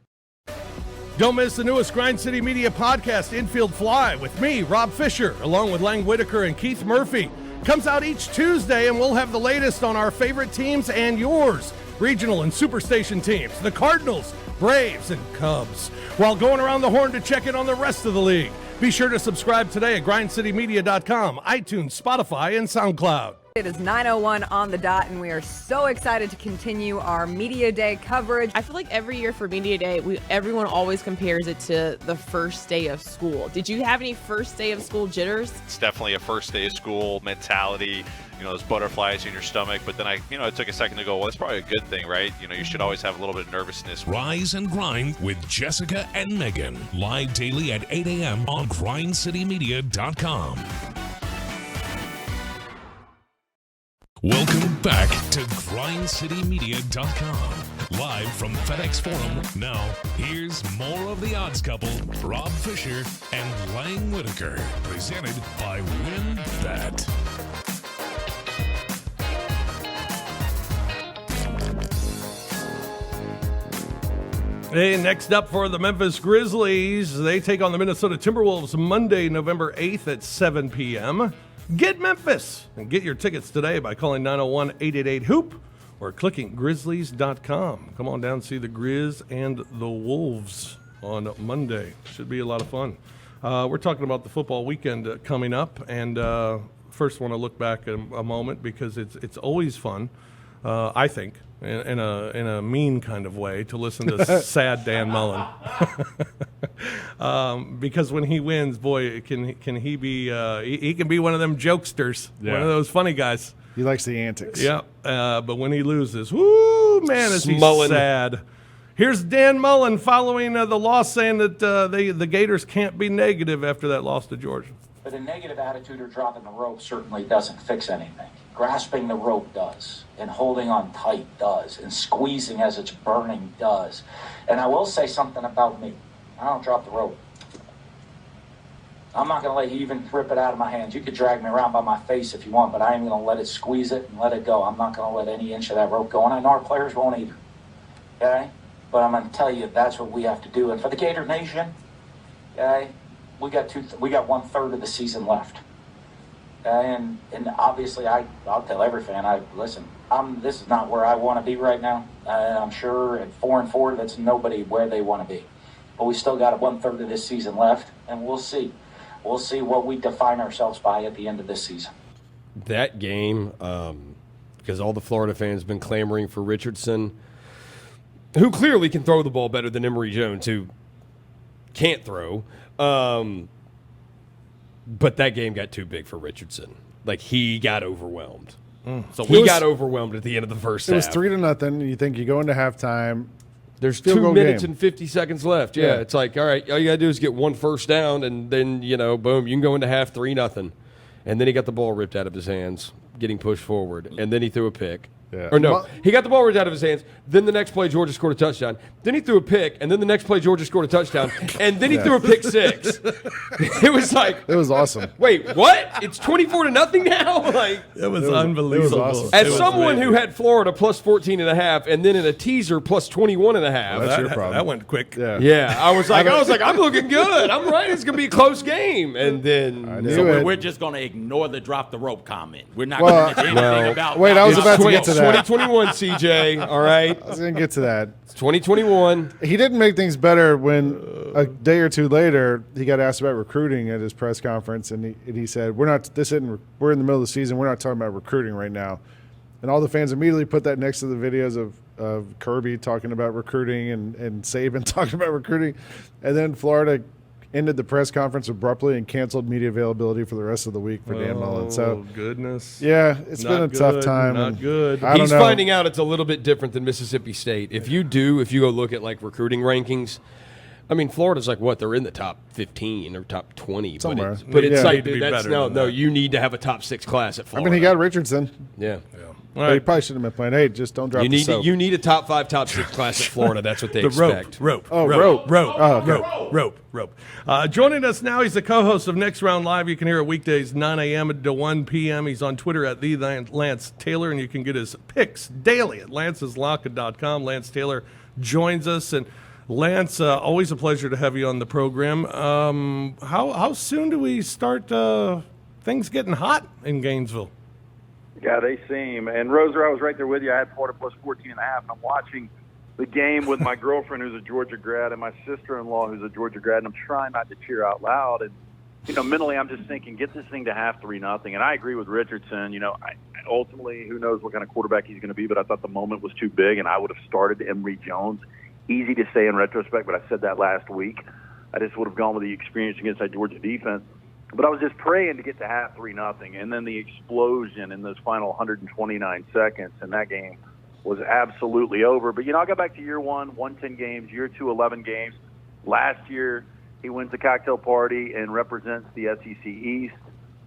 Don't miss the newest Grind City Media podcast, Infield Fly, with me, Rob Fisher, along with Lang Whitaker and Keith Murphy. Comes out each Tuesday, and we'll have the latest on our favorite teams and yours. Regional and Superstation teams, the Cardinals, Braves, and Cubs, while going around the horn to check in on the rest of the league. Be sure to subscribe today at grindcitymedia.com, iTunes, Spotify, and SoundCloud.
It is 9:01 on the dot, and we are so excited to continue our Media Day coverage.
I feel like every year for Media Day, everyone always compares it to the first day of school. Did you have any first day of school jitters?
It's definitely a first day of school mentality, those butterflies in your stomach. But then it took a second to go, well, that's probably a good thing, right? You should always have a little bit of nervousness.
Rise and Grind with Jessica and Megan. Live daily at 8 a.m. on grindcitymedia.com. Welcome back to grindcitymedia.com. Live from FedEx Forum. Now, here's more of the Odds Couple, Rob Fisher and Lang Whitaker, presented by WynnBET.
Hey, next up for the Memphis Grizzlies, they take on the Minnesota Timberwolves Monday, November 8th at 7 p.m. Get Memphis and get your tickets today by calling 901-888-HOOP or clicking grizzlies.com. Come on down and see the Grizz and the Wolves on Monday. Should be a lot of fun. We're talking about the football weekend coming up, and first want to look back a moment because it's always fun, I think, in a mean kind of way, to listen to sad Dan Mullen. Because when he wins, boy, can he be he can be one of them jokesters, one of those funny guys.
He likes the antics.
Yeah, but when he loses, whoo, man, is he sad. Here's Dan Mullen following the loss, saying that the Gators can't be negative after that loss to Georgia.
But a negative attitude or dropping the rope certainly doesn't fix anything. Grasping the rope does, and holding on tight does, and squeezing as it's burning does. And I will say something about me. I don't drop the rope. I'm not going to let you even rip it out of my hands. You could drag me around by my face if you want, but I ain't going to let it squeeze it and let it go. I'm not going to let any inch of that rope go, and I know our players won't either. Okay? But I'm going to tell you that's what we have to do. And for the Gator Nation, okay, we got 1/3 of the season left. And obviously, I'll tell every fan, listen, this is not where I want to be right now. I'm sure at 4-4, that's nobody where they want to be. But we still got 1/3 of this season left, and we'll see. We'll see what we define ourselves by at the end of this season.
That game, because all the Florida fans have been clamoring for Richardson, who clearly can throw the ball better than Emory Jones, who can't throw. But that game got too big for Richardson. Like, he got overwhelmed. So we got overwhelmed at the end of the first half.
It was 3-0. You think you go into halftime.
There's 2 minutes and 50 seconds left. Yeah, it's like, all right, all you got to do is get one first down, and then, boom, you can go into half 3-0. And then he got the ball ripped out of his hands, getting pushed forward, and then he threw a pick.
Yeah.
Or no, he got the ball ripped out of his hands. Then the next play, Georgia scored a touchdown. Then he threw a pick, and then the next play, Georgia scored a touchdown. And then he threw a pick six. It was like,
it was awesome.
Wait, what? It's 24-0 now. Like,
it was unbelievable.
It was awesome.
As someone who had Florida plus 14.5, and then in a teaser plus 21.5.
Well, that's your problem.
That went quick.
Yeah, I was like, I'm looking good. I'm right. It's gonna be a close game. And then
we're just gonna ignore the drop the rope comment. We're not gonna mention anything about.
Wait, I was about to get to that.
2021, CJ. All right,
I was gonna get to that.
It's 2021.
He didn't make things better when a day or two later he got asked about recruiting at his press conference, and he said, "We're in the middle of the season. We're not talking about recruiting right now." And all the fans immediately put that next to the videos of Kirby talking about recruiting and Saban talking about recruiting. And then Florida ended the press conference abruptly and canceled media availability for the rest of the week for Dan Mullen. So,
goodness.
Yeah, it's been a tough time.
Not good.
He's finding out it's a little bit different than Mississippi State. If you go look at like recruiting rankings, I mean, Florida's like what? They're in the top 15 or top 20.
Somewhere.
But it's like,
dude,
that's you need to have a top 6 class at Florida.
I mean, he got Richardson.
Yeah.
But he probably shouldn't have been playing. Hey, just don't drop the soap.
You need a top 5, top 6 class at Florida. That's what they expect.
Rope. Joining us now, he's the co-host of Next Round Live. You can hear it weekdays 9 a.m. to 1 p.m. He's on Twitter at the Lance Taylor, and you can get his picks daily at lanceslock.com. Lance Taylor joins us, and Lance, always a pleasure to have you on the program. How soon do we start things getting hot in Gainesville?
Yeah, they seem. And, Roser, I was right there with you. I had Florida plus 14.5, and I'm watching the game with my girlfriend who's a Georgia grad and my sister-in-law who's a Georgia grad, and I'm trying not to cheer out loud. And, mentally I'm just thinking, get this thing to half 3-0. And I agree with Richardson. Ultimately, who knows what kind of quarterback he's going to be, but I thought the moment was too big, and I would have started Emory Jones. Easy to say in retrospect, but I said that last week. I just would have gone with the experience against that Georgia defense. But I was just praying to get to half 3-0, and then the explosion in those final 129 seconds, and that game was absolutely over. But, I'll go back to year one, 110 games, year two, 11 games. Last year, he wins the cocktail party and represents the SEC East.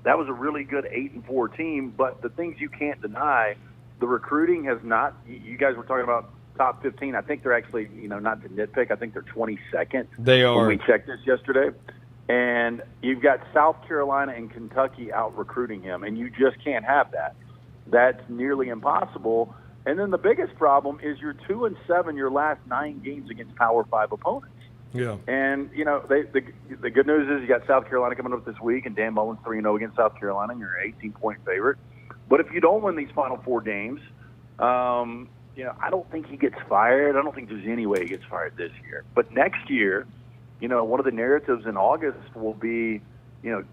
That was a really good 8-4 team, but the things you can't deny, the recruiting has not – you guys were talking about top 15. I think they're actually, not to nitpick, I think they're 22nd.
They are.
When we checked this yesterday. And you've got South Carolina and Kentucky out recruiting him, and you just can't have that. That's nearly impossible. And then the biggest problem is you're 2-7 your last 9 games against Power 5 opponents.
Yeah.
And, the good news is you got South Carolina coming up this week, and Dan Mullen's 3-0 against South Carolina, and you're an 18-point favorite. But if you don't win these final 4 games, I don't think he gets fired. I don't think there's any way he gets fired this year. But next year, one of the narratives in August will be,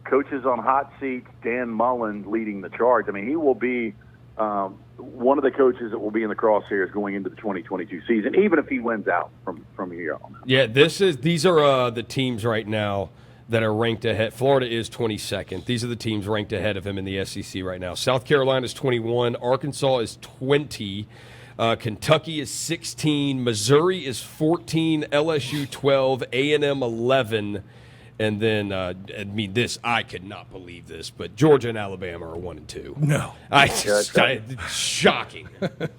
coaches on hot seats, Dan Mullen leading the charge. I mean, he will be one of the coaches that will be in the crosshairs going into the 2022 season, even if he wins out from here on.
Yeah, these are the teams right now that are ranked ahead. Florida is 22nd. These are the teams ranked ahead of him in the SEC right now. South Carolina is 21. Arkansas is 20. Kentucky is 16. Missouri is 14. LSU 12. A&M 11. And then, I could not believe this, but Georgia and Alabama are 1 and 2.
No.
Shocking.
But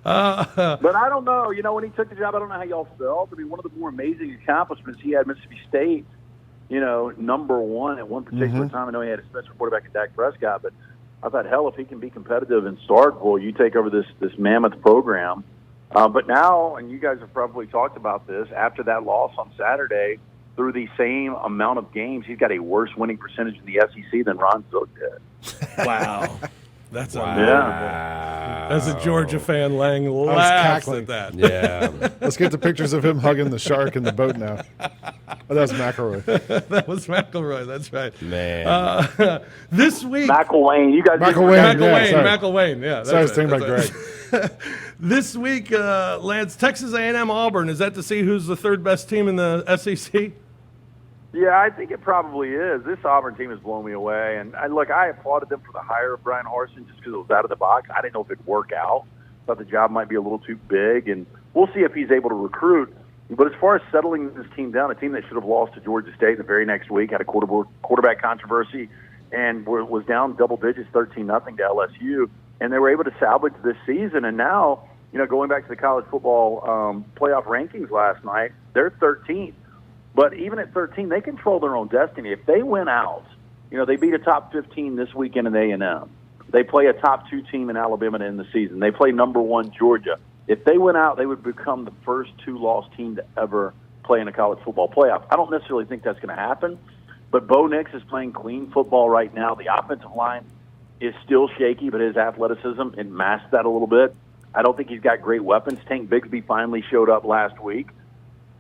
I don't know. When he took the job, I don't know how y'all felt. I mean, one of the more amazing accomplishments he had Mississippi State, number one at one particular time. I know he had a special quarterback in Dak Prescott, but I thought, hell, if he can be competitive in Starkville, you take over this mammoth program. But now, and you guys have probably talked about this, after that loss on Saturday, through the same amount of games, he's got a worse winning percentage in the SEC than Ron Zook did.
Wow. That's
unbelievable.
As a Georgia fan, Lang laughs at that.
Yeah.
Let's get the pictures of him hugging the shark in the boat now. Oh, that was McElroy.
That was McElroy. That's right.
Man.
This week.
McElwain. You guys.
McElwain. Yeah.
Sorry, I was thinking about Greg.
This week, Lance, Texas A&M Auburn. Is that to see who's the third best team in the SEC?
Yeah, I think it probably is. This Auburn team has blown me away. And I applauded them for the hire of Brian Harsin just because it was out of the box. I didn't know if it'd work out. Thought the job might be a little too big, and we'll see if he's able to recruit. But as far as settling this team down, a team that should have lost to Georgia State the very next week, had a quarterback controversy, and was down double digits, 13-0 to LSU, and they were able to salvage this season. And now, going back to the college football playoff rankings last night, they're 13th. But even at 13, they control their own destiny. If they win out, they beat a top 15 this weekend in A&M. They play a top 2 team in Alabama to end the season. They play number 1 Georgia. If they win out, they would become the first 2-loss team to ever play in a college football playoff. I don't necessarily think that's going to happen, but Bo Nix is playing clean football right now. The offensive line is still shaky, but his athleticism masked that a little bit. I don't think he's got great weapons. Tank Bigsby finally showed up last week.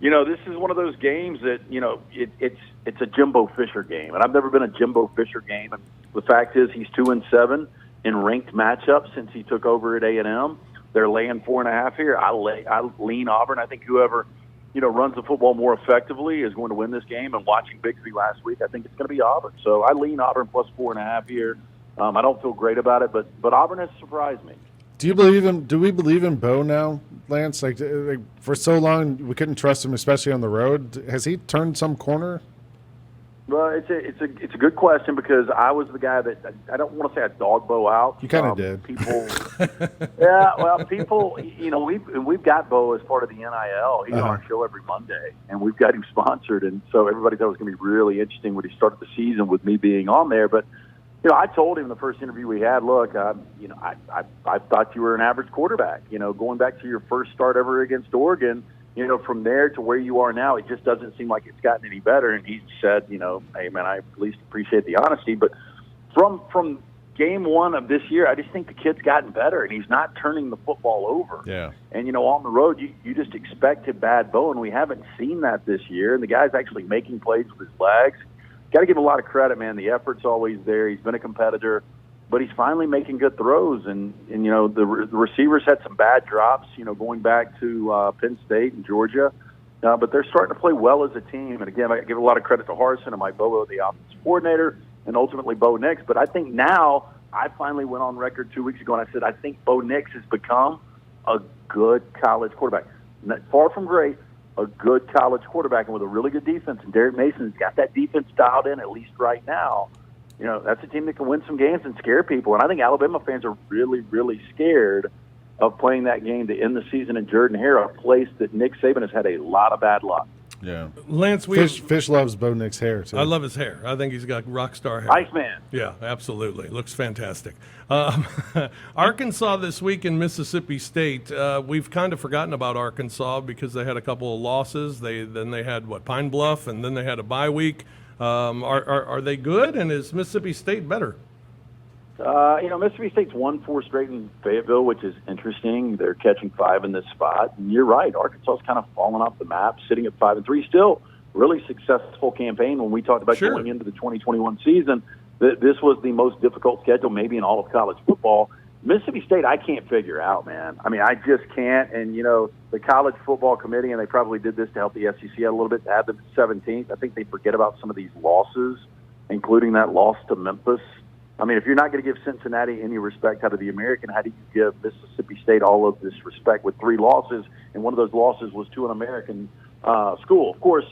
This is one of those games that, it's a Jimbo Fisher game. And I've never been a Jimbo Fisher game. And the fact is he's 2-7 in ranked matchups since he took over at A&M. They're laying 4.5 here. I lean Auburn. I think whoever, runs the football more effectively is going to win this game. And watching Bigsby last week, I think it's going to be Auburn. So I lean Auburn plus 4.5 here. I don't feel great about it, but Auburn has surprised me.
Do we believe in Bo now, Lance? Like for so long, we couldn't trust him, especially on the road. Has he turned some corner?
Well, it's a good question because I was the guy that I don't want to say I dog Bo out.
You kind of did.
People, yeah. Well, people, we've got Bo as part of the NIL. He's on our show every Monday, and we've got him sponsored, and so everybody thought it was going to be really interesting when he started the season with me being on there, but. I told him in the first interview we had, look, I thought you were an average quarterback. Going back to your first start ever against Oregon, from there to where you are now, it just doesn't seem like it's gotten any better. And he said, hey, man, I at least appreciate the honesty. But from game one of this year, I just think the kid's gotten better, and he's not turning the football over.
Yeah.
And, on the road, you just expected bad Bo, and we haven't seen that this year. And the guy's actually making plays with his legs. Got to give him a lot of credit, man. The effort's always there. He's been a competitor, but he's finally making good throws. And the receivers had some bad drops, going back to Penn State and Georgia. But they're starting to play well as a team. And, again, I give a lot of credit to Harsin and Mike Bobo, the offensive coordinator, and ultimately Bo Nix. But I think now I finally went on record 2 weeks ago and I said I think Bo Nix has become a good college quarterback. Far from great. A good college quarterback and with a really good defense. And Derek Mason's got that defense dialed in, at least right now. That's a team that can win some games and scare people. And I think Alabama fans are really, really scared of playing that game to end the season in Jordan-Hare, a place that Nick Saban has had a lot of bad luck.
Yeah.
Lance,
Fish loves Bo Nix' hair, too.
I love his hair. I think he's got rock star hair.
Iceman.
Yeah, absolutely. Looks fantastic. Arkansas this week in Mississippi State. We've kind of forgotten about Arkansas because they had a couple of losses. Then they had, Pine Bluff, and then they had a bye week. Are they good, and is Mississippi State better?
Mississippi State's won 4 straight in Fayetteville, which is interesting. They're catching 5 in this spot. And you're right. Arkansas's kind of fallen off the map, sitting at 5-3. Still really successful campaign. When we talked about going into the 2021 season, this was the most difficult schedule maybe in all of college football. Mississippi State, I can't figure out, man. I mean, I just can't. And, the college football committee, and they probably did this to help the SEC out a little bit, to have them at 17th. I think they forget about some of these losses, including that loss to Memphis. I mean, if you're not going to give Cincinnati any respect out of the American, how do you give Mississippi State all of this respect with 3 losses? And one of those losses was to an American school. Of course,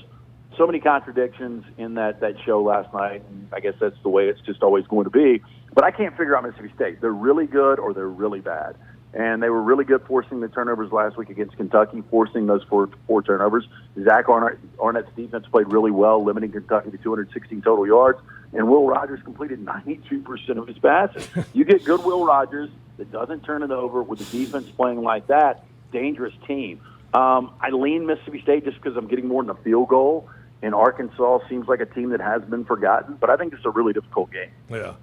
so many contradictions in that show last night, and I guess that's the way it's just always going to be. But I can't figure out Mississippi State. They're really good or they're really bad. And they were really good forcing the turnovers last week against Kentucky, forcing those four turnovers. Zach Arnett's defense played really well, limiting Kentucky to 216 total yards. And Will Rogers completed 92% of his passes. You get good Will Rogers that doesn't turn it over with the defense playing like that, dangerous team. I lean Mississippi State just because I'm getting more than a field goal. And Arkansas seems like a team that has been forgotten. But I think it's a really difficult game.
Yeah.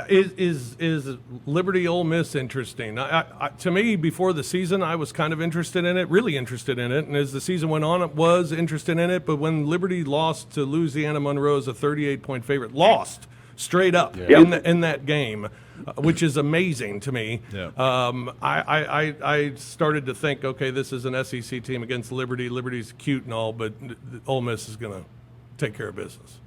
Is Liberty Ole Miss interesting? To me, before the season, I was kind of interested in it, really interested in it. And as the season went on, I was interested in it. But when Liberty lost to Louisiana Monroe as a 38-point favorite, lost straight up in that game, which is amazing to me. Yeah. I started to think, okay, this is an SEC team against Liberty. Liberty's cute and all, but Ole Miss is going to take care of business.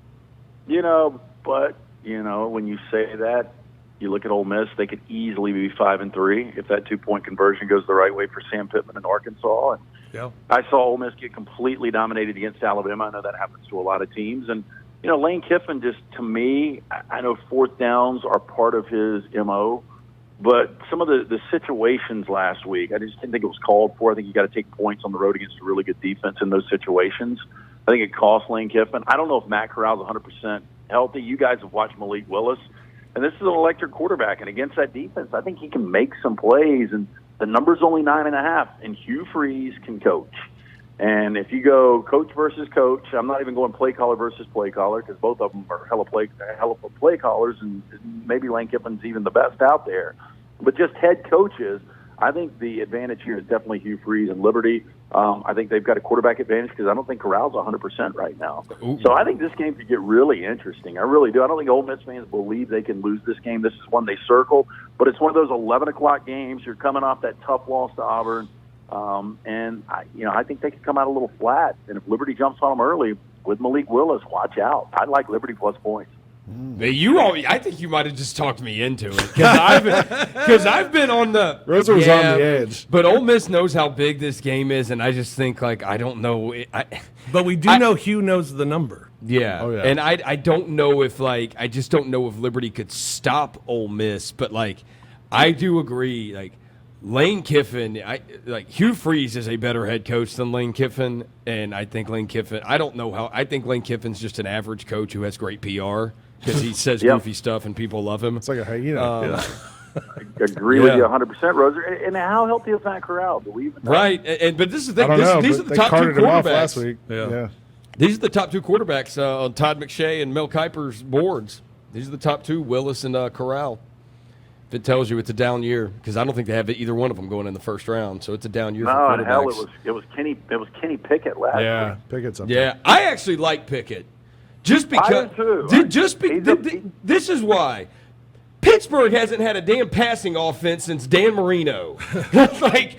When you say that, you look at Ole Miss, they could easily be 5-3 if that 2-point conversion goes the right way for Sam Pittman in Arkansas. And I saw Ole Miss get completely dominated against Alabama. I know that happens to a lot of teams. And, Lane Kiffin just, to me, I know 4th downs are part of his MO, but some of the situations last week, I just didn't think it was called for. I think you got to take points on the road against a really good defense in those situations. I think it cost Lane Kiffin. I don't know if Matt Corral's 100% healthy. You guys have watched Malik Willis, and this is an electric quarterback, and against that defense, I think he can make some plays, and the number's only 9.5, and Hugh Freeze can coach. And if you go coach versus coach, I'm not even going play caller versus play caller because both of them are hell of play callers, and maybe Lane Kiffin's even the best out there. But just head coaches, I think the advantage here is definitely Hugh Freeze and Liberty. I think they've got a quarterback advantage because I don't think Corral's 100% right now. Ooh. So I think this game could get really interesting. I really do. I don't think Ole Miss fans believe they can lose this game. This is one they circle, but it's one of those 11 o'clock games. You're coming off that tough loss to Auburn, and I think they could come out a little flat. And if Liberty jumps on them early with Malik Willis, watch out. I like Liberty plus points.
I think you might have just talked me into it because I've been on the
Rosa was on the edge.
But Ole Miss knows how big this game is, and I just think I don't know.
But we do know Hugh knows the number.
Yeah. Oh, yeah. And I don't know if I just don't know if Liberty could stop Ole Miss, but I do agree Lane Kiffin, Hugh Freeze is a better head coach than Lane Kiffin, and I think Lane Kiffin. I think Lane Kiffin's just an average coach who has great PR. Because he says goofy stuff and people love him.
It's like a hyena.
I agree with you 100%, Roser. And how healthy is Matt Corral? Do we even know?
Right. But this is the thing. These are the top 2 quarterbacks.
Last week. Yeah.
These are the top 2 quarterbacks on Todd McShay and Mel Kiper's boards. These are the top 2, Willis and Corral. If it tells you it's a down year, because I don't think they have either one of them going in the first round, so it's a down year for quarterbacks.
No, hell, it was Kenny Pickett last week.
Pickett's up
there. I actually like Pickett. Just because, this is why Pittsburgh hasn't had a damn passing offense since Dan Marino. They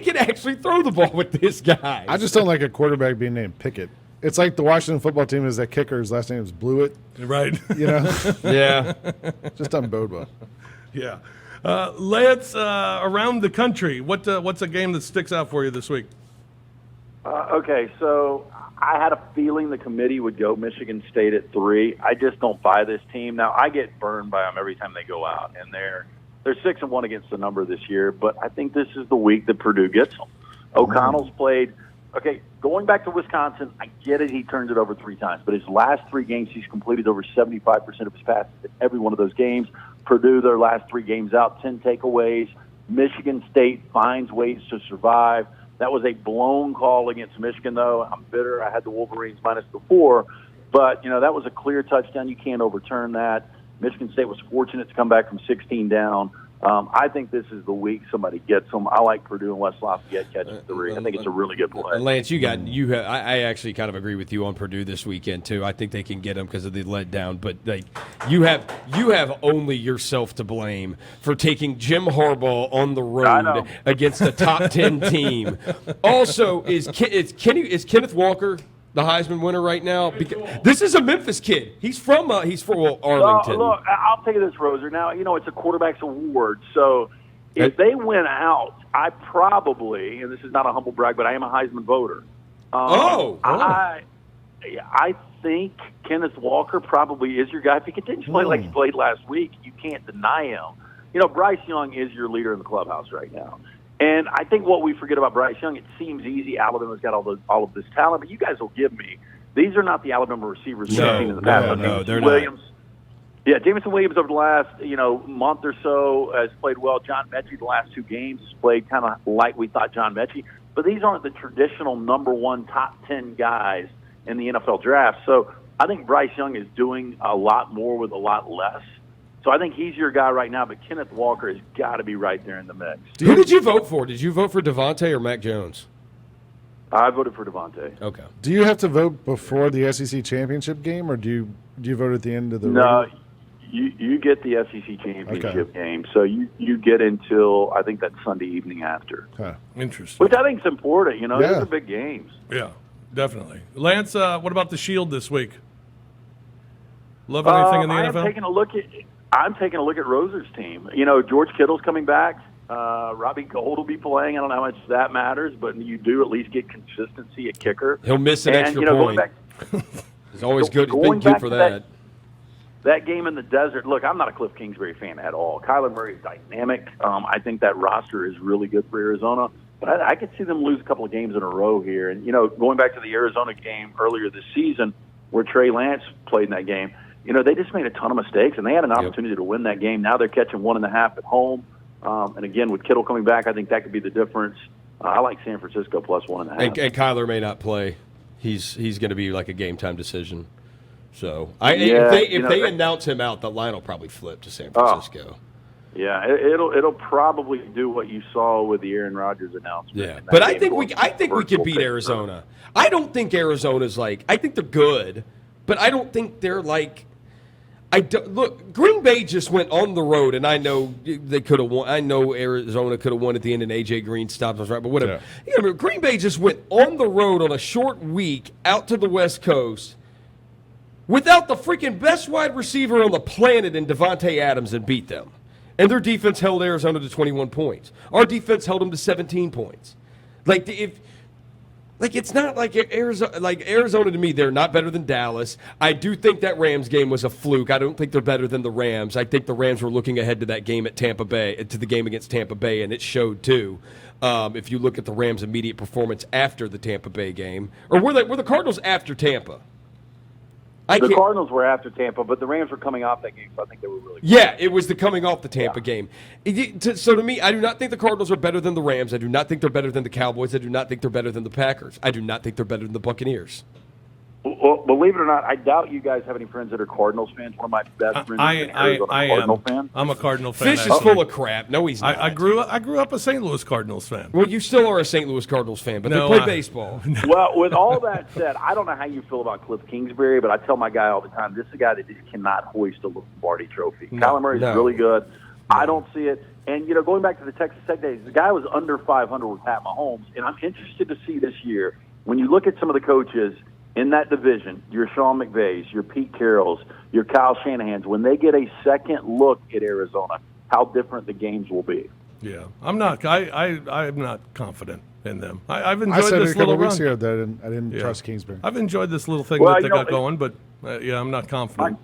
can actually throw the ball with this guy.
I just don't like a quarterback being named Pickett. It's like the Washington football team is that kicker's last name is Blewett.
Right.
Yeah.
Just doesn't bode well.
Yeah. Lance, around the country, what's a game that sticks out for you this week?
Okay, so I had a feeling the committee would go Michigan State at 3. I just don't buy this team. Now, I get burned by them every time they go out, and they're 6-1 against the number this year, but I think this is the week that Purdue gets them. O'Connell's played. Okay, going back to Wisconsin, I get it. He turned it over 3 times, but his last 3 games, he's completed over 75% of his passes in every one of those games. Purdue, their last 3 games out, 10 takeaways. Michigan State finds ways to survive. That was a blown call against Michigan, though. I'm bitter. I had the Wolverines -4. But, that was a clear touchdown. You can't overturn that. Michigan State was fortunate to come back from 16 down. I think this is the week somebody gets them. I like Purdue and West Lafayette catching 3. I think it's a really good play.
Lance, I actually kind of agree with you on Purdue this weekend too. I think they can get them because of the letdown. But you have only yourself to blame for taking Jim Harbaugh on the road against a top 10 team. Also, is Kenneth Walker the Heisman winner right now? Because this is a Memphis kid. He's from Arlington.
Look, I'll tell you this, Roser. Now, it's a quarterback's award. So if they win out, I probably, and this is not a humble brag, but I am a Heisman voter. I think Kenneth Walker probably is your guy. If he continues to play like he played last week, you can't deny him. Bryce Young is your leader in the clubhouse right now. And I think what we forget about Bryce Young, it seems easy. Alabama's got all of this talent, but you guys will give me, these are not the Alabama receivers we've seen in the past.
No, they're
Williams,
not.
Yeah, Jameson Williams over the last month or so has played well. John Mechie the last 2 games has played kind of like we thought John Mechie. But these aren't the traditional number 1 top 10 guys in the NFL draft. So I think Bryce Young is doing a lot more with a lot less. So I think he's your guy right now, but Kenneth Walker has got to be right there in the mix.
Who did you vote for? Did you vote for Devontae or Mac Jones?
I voted for Devontae.
Okay.
Do you have to vote before the SEC championship game, or do you vote at the end of the
No, you get the SEC championship game, so you get until I think that Sunday evening after.
Huh.
Interesting.
Which I think is important. These are big games.
Yeah, definitely. Lance, what about the Shield this week? Love anything in the NFL?
I'm taking a look at Roser's team. George Kittle's coming back. Robbie Gould will be playing. I don't know how much that matters, but you do at least get consistency at kicker.
He'll miss an extra point. It's always good. He's been good for that.
That game in the desert, look, I'm not a Cliff Kingsbury fan at all. Kyler Murray is dynamic. I think that roster is really good for Arizona. But I could see them lose a couple of games in a row here. And, going back to the Arizona game earlier this season where Trey Lance played in that game, they just made a ton of mistakes, and they had an opportunity to win that game. Now they're catching 1.5 at home. And, again, with Kittle coming back, I think that could be the difference. I like San Francisco plus 1.5.
And Kyler may not play. He's going to be like a game-time decision. So if they announce him out, the line will probably flip to San Francisco.
Yeah, it'll probably do what you saw with the Aaron Rodgers announcement.
Yeah, but I think we can beat Arizona. I don't think Arizona's I think they're good, but I don't think they're look, Green Bay just went on the road, and I know they could have won. I know Arizona could have won at the end, and A.J. Green stopped us right, but whatever. Yeah. Green Bay just went on the road on a short week out to the West Coast without the freaking best wide receiver on the planet in Devontae Adams and beat them. And their defense held Arizona to 21 points. Our defense held them to 17 points. It's not like Arizona. Like Arizona to me, they're not better than Dallas. I do think that Rams game was a fluke. I don't think they're better than the Rams. I think the Rams were looking ahead to that game at Tampa Bay, to the game against Tampa Bay, and it showed too. If you look at the Rams' immediate performance after the Tampa Bay game, or were the Cardinals after Tampa?
The Cardinals were after Tampa, but the Rams were coming off that game, so I think they were really good.
Yeah, it was the coming off the Tampa game. So to me, I do not think the Cardinals are better than the Rams. I do not think they're better than the Cowboys. I do not think they're better than the Packers. I do not think they're better than the Buccaneers.
Well, believe it or not, I doubt you guys have any friends that are Cardinals fans. One of my best friends is an Arizona Cardinal fan.
I'm a Cardinal fan.
Fish is full of crap. No, he's not.
I grew up a St. Louis Cardinals fan.
Well, you still are a St. Louis Cardinals fan, but they play baseball.
Well, with all that said, I don't know how you feel about Cliff Kingsbury, but I tell my guy all the time, this is a guy that just cannot hoist a Lombardi trophy. Kyler Murray's really good. I don't see it. And, going back to the Texas Tech days, the guy was under 500 with Pat Mahomes, and I'm interested to see this year, when you look at some of the coaches in that division, your Sean McVays, your Pete Carrolls, your Kyle Shanahans, when they get a second look at Arizona, how different the games will be.
Yeah, I'm not. I'm not confident in them. I've enjoyed
said
this
it a couple
little
weeks
run.
ago that I didn't trust Kingsbury.
I've enjoyed this little thing that they got going, but I'm not confident.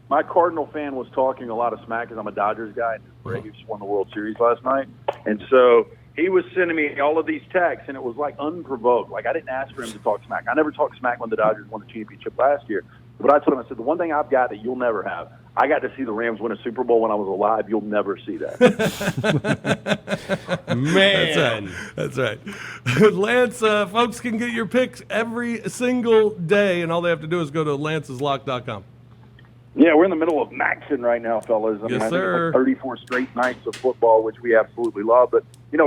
My Cardinal fan was talking a lot of smack because I'm a Dodgers guy, and Braves won the World Series last night, and so he was sending me all of these texts, and it was unprovoked. I didn't ask for him to talk smack. I never talked smack when the Dodgers won the championship last year. But I told him, I said, the one thing I've got that you'll never have, I got to see the Rams win a Super Bowl when I was alive. You'll never see that.
Man.
That's right. Lance, folks can get your picks every single day, and all they have to do is go to lanceslock.com.
Yeah, we're in the middle of maxing right now, fellas. I
Yes,
think
sir.
it's like 34 straight nights of football, which we absolutely love. But,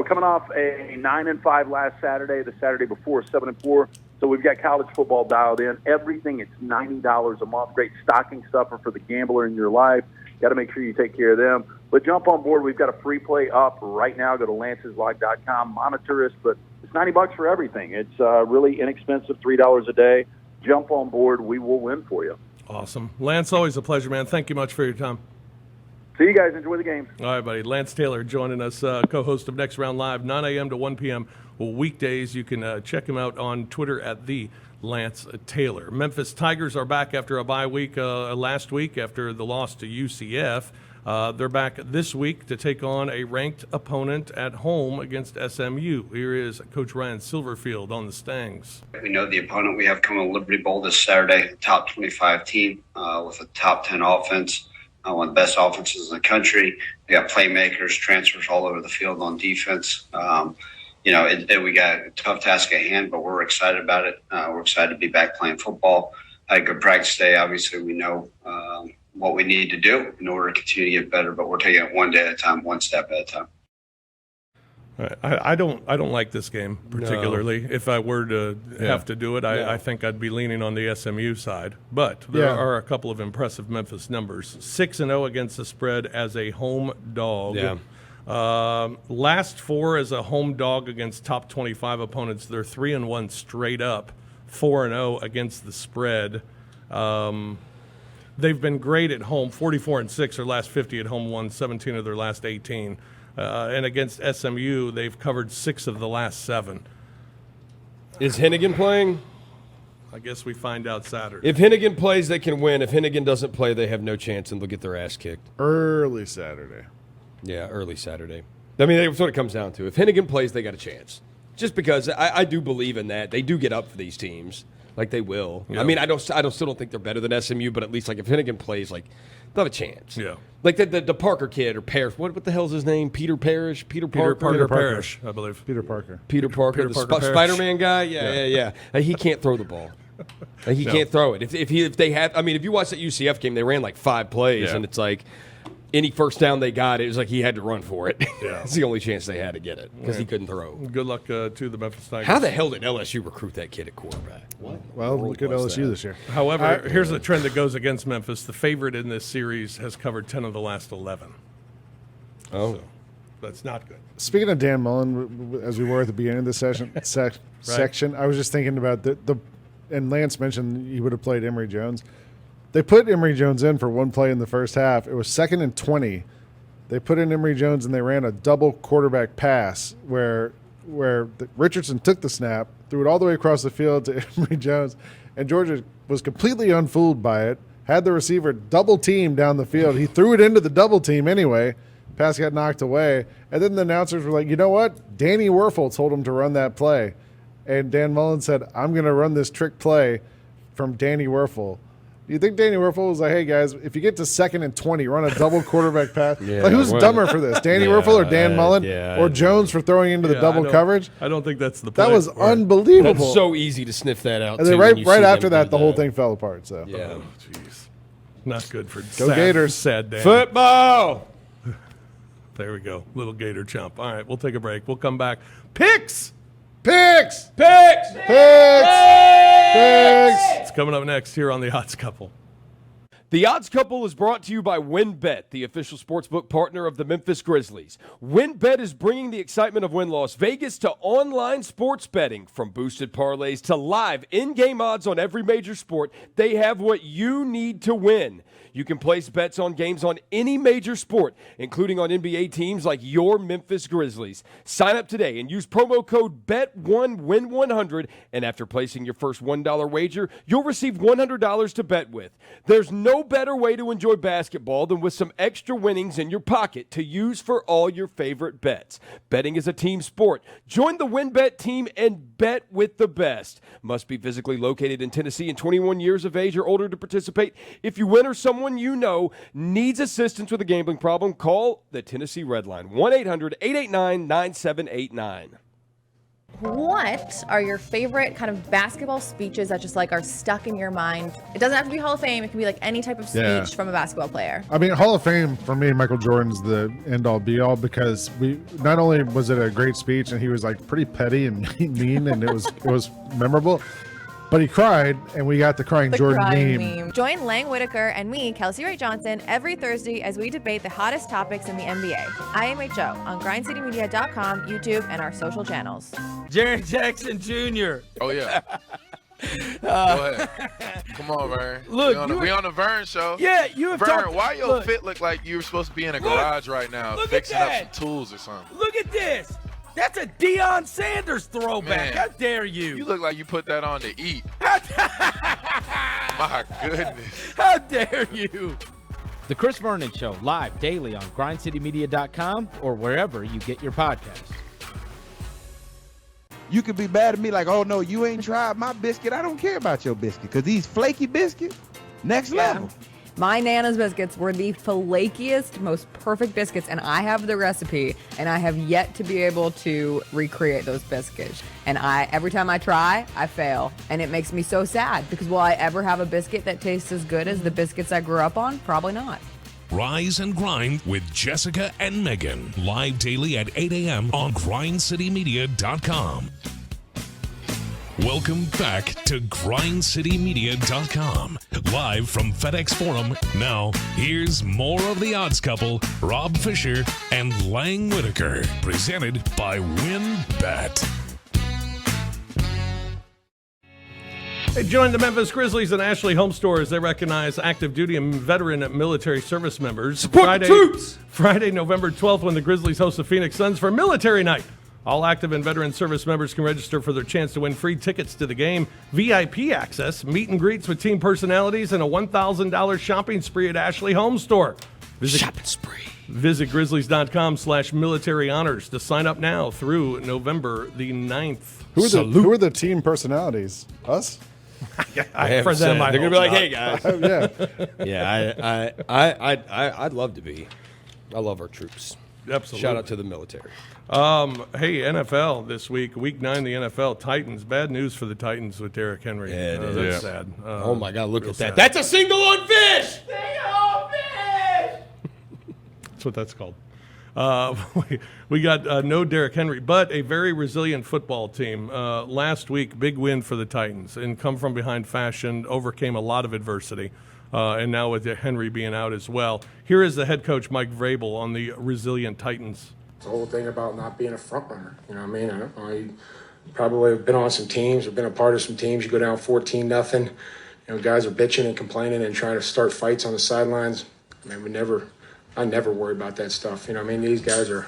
coming off a 9-5 last Saturday, the Saturday before 7-4. So we've got college football dialed in. Everything, it's $90 a month. Great stocking stuffer for the gambler in your life. Got to make sure you take care of them. But jump on board. We've got a free play up right now. Go to lanceslog.com. Monitor us. But it's $90 for everything. It's really inexpensive, $3 a day. Jump on board. We will win for you.
Awesome. Lance, always a pleasure, man. Thank you much for your time.
See you guys. Enjoy the game.
All right, buddy. Lance Taylor joining us, co-host of Next Round Live, 9 a.m. to 1 p.m. weekdays. You can check him out on Twitter at the Lance Taylor. Memphis Tigers are back after a bye week last week after the loss to UCF. They're back this week to take on a ranked opponent at home against SMU. Here is Coach Ryan Silverfield on the Stangs.
We know the opponent we have coming to Liberty Bowl this Saturday, a top 25 team with a top 10 offense, one of the best offenses in the country. We got playmakers, transfers all over the field on defense. We got a tough task at hand, but we're excited about it. We're excited to be back playing football. Had a good practice day. Obviously, we know what we need to do in order to continue to get better, but we're taking it one day at a time, one step at a time.
I don't like this game particularly. No. If I were to have to do it, I think I'd be leaning on the SMU side. But there are a couple of impressive Memphis numbers. 6-0 against the spread as a home dog.
Yeah.
Last four as a home dog against top 25 opponents. They're 3-1 straight up, 4-0 against the spread. They've been great at home, 44-6. Their last 50 at home, won 17 of their last 18. And against SMU, they've covered 6 of the last 7.
Is Hennigan playing?
I guess we find out Saturday.
If Hennigan plays, they can win. If Hennigan doesn't play, they have no chance and they'll get their ass kicked.
Early Saturday.
Yeah, early Saturday. I mean, that's what it comes down to. If Hennigan plays, they got a chance. Just because I do believe in that. They do get up for these teams. Like they will. Yeah. I mean, I still don't think they're better than SMU, but at least like if Hennigan plays, like they'll have a chance.
Yeah.
Like the Parker kid or Parrish. What the hell's his name? Peter Parrish? Peter Parker
Parrish, I believe.
Peter Parker.
Peter Parker, Spider-Man guy. Yeah. He can't throw the ball. Like, he can't throw it. If they have, I mean, if you watch that UCF game, they ran like 5 plays, and it's like. Any first down they got, it was like he had to run for it. Yeah. It's the only chance they had to get it because he couldn't throw.
Good luck to the Memphis Tigers.
How the hell did LSU recruit that kid at quarterback?
Well, look at LSU this year.
However, here's a trend that goes against Memphis. The favorite in this series has covered 10 of the last 11.
Oh.
So that's not good.
Speaking of Dan Mullen, as we were at the beginning of the section, I was just thinking about and Lance mentioned he would have played Emory Jones. They put Emory Jones in for one play in the first half. It was 2nd and 20. They put in Emory Jones and they ran a double quarterback pass where Richardson took the snap, threw it all the way across the field to Emory Jones, and Georgia was completely unfooled by it. Had the receiver double team down the field. He threw it into the double team anyway. Pass got knocked away, and then the announcers were like, "You know what? Danny Werfel told him to run that play," and Dan Mullen said, "I'm going to run this trick play from Danny Werfel." Do you think Danny Werfel was like, hey, guys, if you get to 2nd and 20, run a double quarterback pass? Like, who's dumber for this, Danny Werfel or Dan Mullen or Jones for throwing into the double coverage?
I don't think that's the play.
That was unbelievable.
That's so easy to sniff that out.
And then right after that, the whole thing fell apart. So
yeah,
jeez, not good for
Gators.
Sad day.
Football.
There we go, little Gator chump. All right, we'll take a break. We'll come back. Picks.
It's
coming up next here on The Odds Couple.
The Odds Couple is brought to you by WynnBET, the official sportsbook partner of the Memphis Grizzlies. WynnBET is bringing the excitement of Wynn Las Vegas to online sports betting. From boosted parlays to live in-game odds on every major sport, they have what you need to win. You can place bets on games on any major sport, including on NBA teams like your Memphis Grizzlies. Sign up today and use promo code BET1WIN100, and after placing your first $1 wager, you'll receive $100 to bet with. There's no better way to enjoy basketball than with some extra winnings in your pocket to use for all your favorite bets. Betting is a team sport. Join the WynnBET team and bet with the best. Must be physically located in Tennessee and 21 years of age or older to participate. If you win or someone you know needs assistance with a gambling problem, call the Tennessee Red Line, 1-800-889-9789.
What are your favorite kind of basketball speeches that just like are stuck in your mind? It doesn't have to be Hall of Fame. It can be like any type of speech from a basketball player.
I mean, Hall of Fame for me, Michael Jordan's the end-all be-all because we not only was it a great speech and he was like pretty petty and mean and it was memorable, but he cried and we got the crying Jordan meme.
Join Lang Whitaker and me, Kelsey Wright Johnson, every Thursday as we debate the hottest topics in the NBA. IMHO on grindcitymedia.com, YouTube, and our social channels.
Jaren Jackson Jr.
Oh, yeah. Go ahead. Come on, Vern.
Look,
we on the Vern show.
Yeah, you have
Vern,
talked.
why your fit look like you're supposed to be in a garage right now fixing up some tools or something?
Look at this. That's a Deion Sanders throwback.
Man,
How dare you?
You look like you put that on to eat. My goodness.
How dare you?
The Chris Vernon Show, live daily on grindcitymedia.com or wherever you get your podcasts.
You could be mad at me like, oh, no, you ain't tried my biscuit. I don't care about your biscuit because these flaky biscuits, next level.
My Nana's biscuits were the flakiest, most perfect biscuits, and I have the recipe, and I have yet to be able to recreate those biscuits. And every time I try, I fail, and it makes me so sad because will I ever have a biscuit that tastes as good as the biscuits I grew up on? Probably not.
Rise and Grind with Jessica and Megan. Live daily at 8 a.m. on grindcitymedia.com. Welcome back to grindcitymedia.com. Live from FedEx Forum. Now, here's more of the Odds Couple, Rob Fisher and Lang Whitaker. Presented by WinBet.
They joined the Memphis Grizzlies and Ashley Home Store as they recognize active duty and veteran military service members.
Support the troops!
Friday, November 12th, when the Grizzlies host the Phoenix Suns for Military Night. All active and veteran service members can register for their chance to win free tickets to the game, VIP access, meet and greets with team personalities, and a $1,000 shopping spree at Ashley Home Store.
Shopping spree.
Visit grizzlies.com/military honors to sign up now through November the 9th.
Who are the team personalities? Us?
For them,
they're gonna be like, "Hey guys,
yeah,
I'd love to be. I love our troops.
Absolutely.
Shout out to the military.
Hey, NFL this week, Week 9, the NFL Titans. Bad news for the Titans with Derrick Henry.
Yeah, it is.
That's sad.
Oh my God, look at that.
Sad.
That's a single on fish.
That's what that's called. We got no Derrick Henry, but a very resilient football team. Last week, big win for the Titans in come from behind fashion, overcame a lot of adversity, and now with Henry being out as well. Here is the head coach, Mike Vrabel, on the resilient Titans.
The whole thing about not being a front runner, you know what I mean? I probably have been on some teams, or been a part of some teams. You go down 14-0, guys are bitching and complaining and trying to start fights on the sidelines. I mean, I never worry about that stuff. These guys are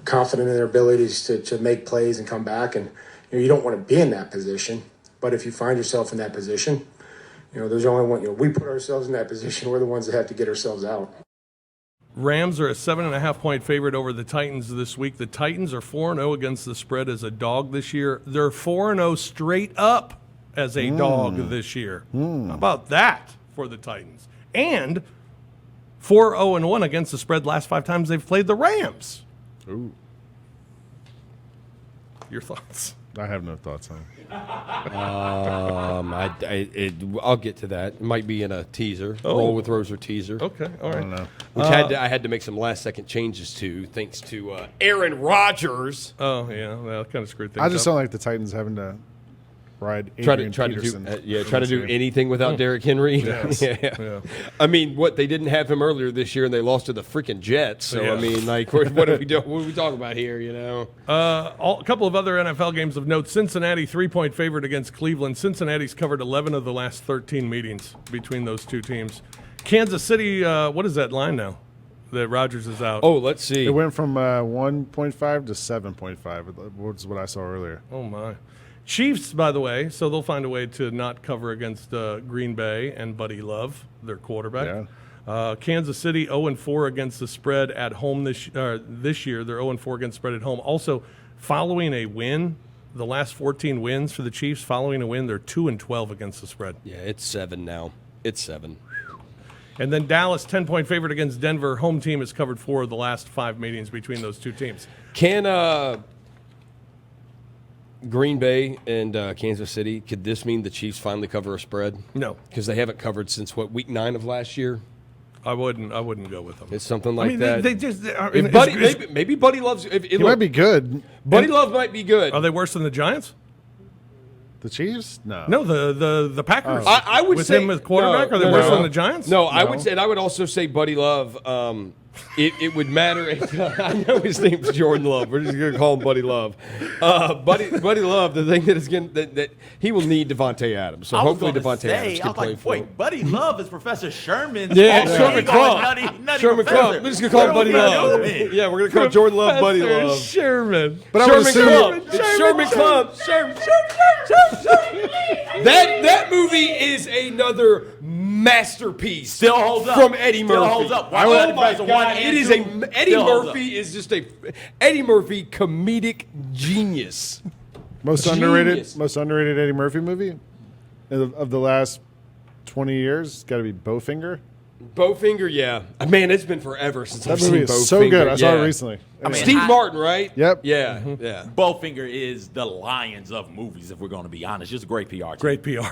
confident in their abilities to make plays and come back, and you don't want to be in that position. But if you find yourself in that position, there's only one. We put ourselves in that position. We're the ones that have to get ourselves out.
Rams are a 7.5-point favorite over the Titans this week. The Titans are 4-0 against the spread as a dog this year. They're 4-0 straight up as a dog this year. How about that for the Titans? And 4-0-1 against the spread last 5 times they've played the Rams.
Ooh.
Your thoughts?
I have no thoughts on it.
I'll get to that. It might be in a teaser.
Oh.
Roll with Roser teaser.
Okay, all right.
I don't know.
Which I had to make some last-second changes to, thanks to Aaron Rodgers.
Oh, yeah, that kind of screwed things
I just
up.
don't like the Titans having to ride
Try
Adrian
to
Peterson.
do anything without Derrick Henry.
Yes.
Yeah. I mean, they didn't have him earlier this year, and they lost to the freaking Jets. So
Yeah.
I mean, what are we doing? What are we talking about here?
A couple of other NFL games of note. Cincinnati 3-point favorite against Cleveland. Cincinnati's covered 11 of the last 13 meetings between those two teams. Kansas City, what is that line now that Rodgers is out?
Oh, let's see.
It went from 1.5 to 7.5, which is what I saw earlier.
Oh, my. Chiefs, by the way, so they'll find a way to not cover against Green Bay and Buddy Love, their quarterback.
Yeah.
Kansas City 0-4 against the spread at home this year. They're 0-4 against spread at home. Also, following a win, the last 14 wins for the Chiefs, following a win, they're 2-12 against the spread.
Yeah, it's 7 now. It's 7.
And then Dallas, 10-point favorite against Denver. Home team has covered 4 of the last 5 meetings between those two teams.
Green Bay and Kansas City, could this mean the Chiefs finally cover a spread?
No.
Because they haven't covered since, week 9 of last year?
I wouldn't go with them.
It's something like
that.
Maybe Buddy Love's.
He might be good.
Buddy Love might be good.
Are they worse than the Giants?
The Chiefs? No.
No, the Packers.
I would
with
say
him as quarterback. Are they worse than the Giants?
No, I would say, and I would also say Buddy Love. It would matter. I know his name's Jordan Love. We're just going to call him Buddy Love. Buddy Love. The thing that is going that he will need Devontae Adams. So hopefully Devontae Adams can play for him.
Wait, Buddy Love is Professor Sherman's.
Sherman Clump. Sherman Clump. We're just going to call him Buddy Love. Yeah, we're going to call Jordan Love Buddy Love.
Sherman.
But Sherman Clump. Sherman Clump. Sherman. That movie is another masterpiece.
Still holds up.
From Eddie Murphy.
Still holds up.
Oh my God! It is Eddie Murphy is just a Eddie Murphy comedic genius.
Most underrated Eddie Murphy movie of the last 20 years. Got to be Bowfinger.
Bowfinger, yeah. Man, it's been forever since I've seen
movie
Bowfinger.
is so good. I saw it recently.
Steve Martin, right?
Yep.
Yeah, yeah.
Bowfinger is the Lions of movies, if we're going to be honest. Just a great PR team.
Great PR.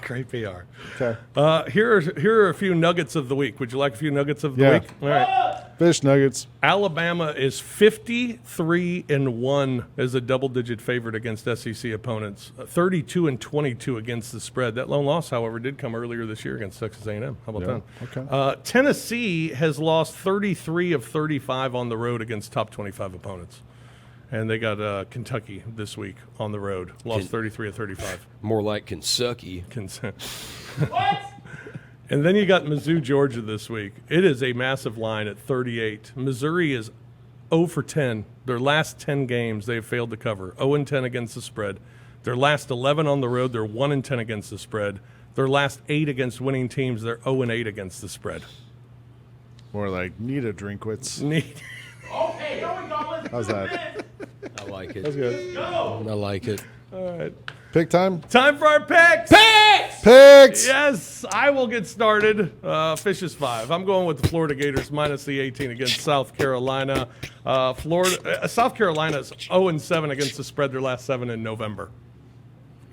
Great PR.
Okay.
Here are a few nuggets of the week. Would you like a few nuggets of the week? All right.
Fish nuggets.
Alabama is 53-1 as a double-digit favorite against SEC opponents. 32-22 against the spread. That lone loss, however, did come earlier this year against Texas A&M. How about that?
Okay.
Tennessee has lost 33 of 35 on the road against top 25 opponents. And they got Kentucky this week on the road. Lost 33 of 35.
More like Kentucky.
What? And then you got Mizzou, Georgia this week. It is a massive line at 38. Missouri is 0 for 10. Their last 10 games, they have failed to cover. 0 and 10 against the spread. Their last 11 on the road, they're 1 and 10 against the spread. Their last 8 against winning teams, they're 0 and 8 against the spread.
More like Nita Drinkwitz.
Okay, here we go.
How's that?
I like it.
That's good.
I like it.
All right.
Pick time?
Time for our picks.
Picks!
Yes, I will get started. Fish is 5. I'm going with the Florida Gators minus the 18 against South Carolina. South Carolina is 0-7 against the spread their last 7 in November.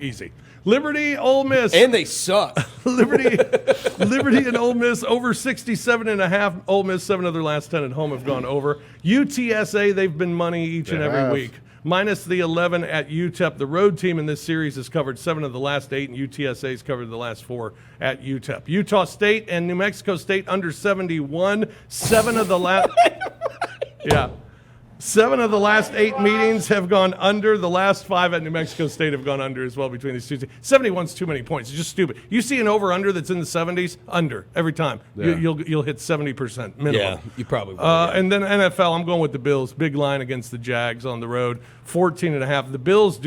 Easy. Liberty, Ole Miss.
And they suck.
Liberty and Ole Miss over 67.5. Ole Miss, 7 of their last 10 at home have gone over. UTSA, they've been money each and every week. Minus the 11 at UTEP. The road team in this series has covered 7 of the last 8, and UTSA's covered the last 4 at UTEP. Utah State and New Mexico State under 71. 7 of the last... Yeah. 7 of the last 8 meetings have gone under. The last 5 at New Mexico State have gone under as well between these two teams. 71's too many points. It's just stupid. You see an over-under that's in the 70s, under every time.
Yeah.
You'll hit 70% minimum.
Yeah, you probably will. Yeah.
And then NFL, I'm going with the Bills. Big line against the Jags on the road, 14.5. The Bills